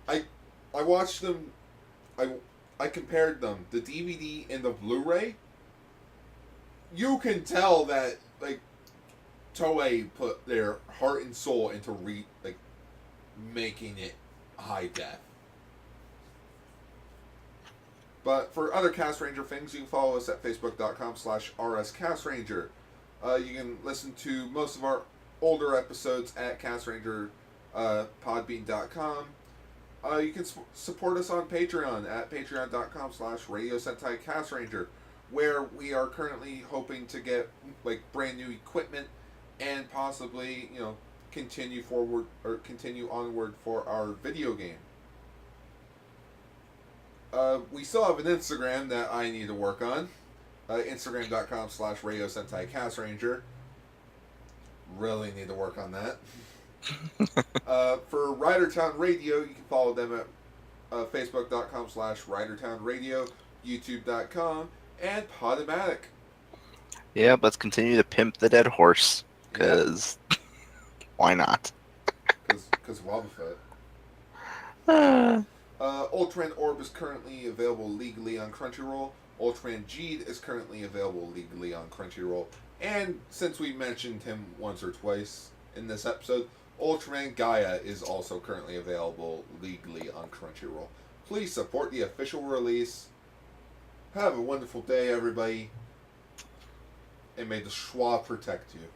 Speaker 1: I watched them, I compared them, the DVD and the Blu-ray. You can tell that, like, Toei put their heart and soul into making it high def. But for other Cast Ranger things, you can follow us at facebook.com/RSCastRanger. You can listen to most of our older episodes at CastRanger.podbean.com. You can support us on Patreon at patreon.com/Radio Sentai CastRanger, where we are currently hoping to get brand new equipment and possibly, continue onward for our video game. We still have an Instagram that I need to work on. Instagram.com/Radio Sentai CastRanger. Really need to work on that. For Ridertown Radio, you can follow them at facebook.com/Ridertown Radio, youtube.com, and Podomatic.
Speaker 6: Yeah, let's continue to pimp the dead horse. Because why not?
Speaker 1: Because Wobbuffet. Ultraman Orb is currently available legally on Crunchyroll. Ultraman Geed is currently available legally on Crunchyroll. And since we mentioned him once or twice in this episode, Ultraman Gaia is also currently available legally on Crunchyroll. Please support the official release. Have a wonderful day, everybody. And may the Schwa protect you.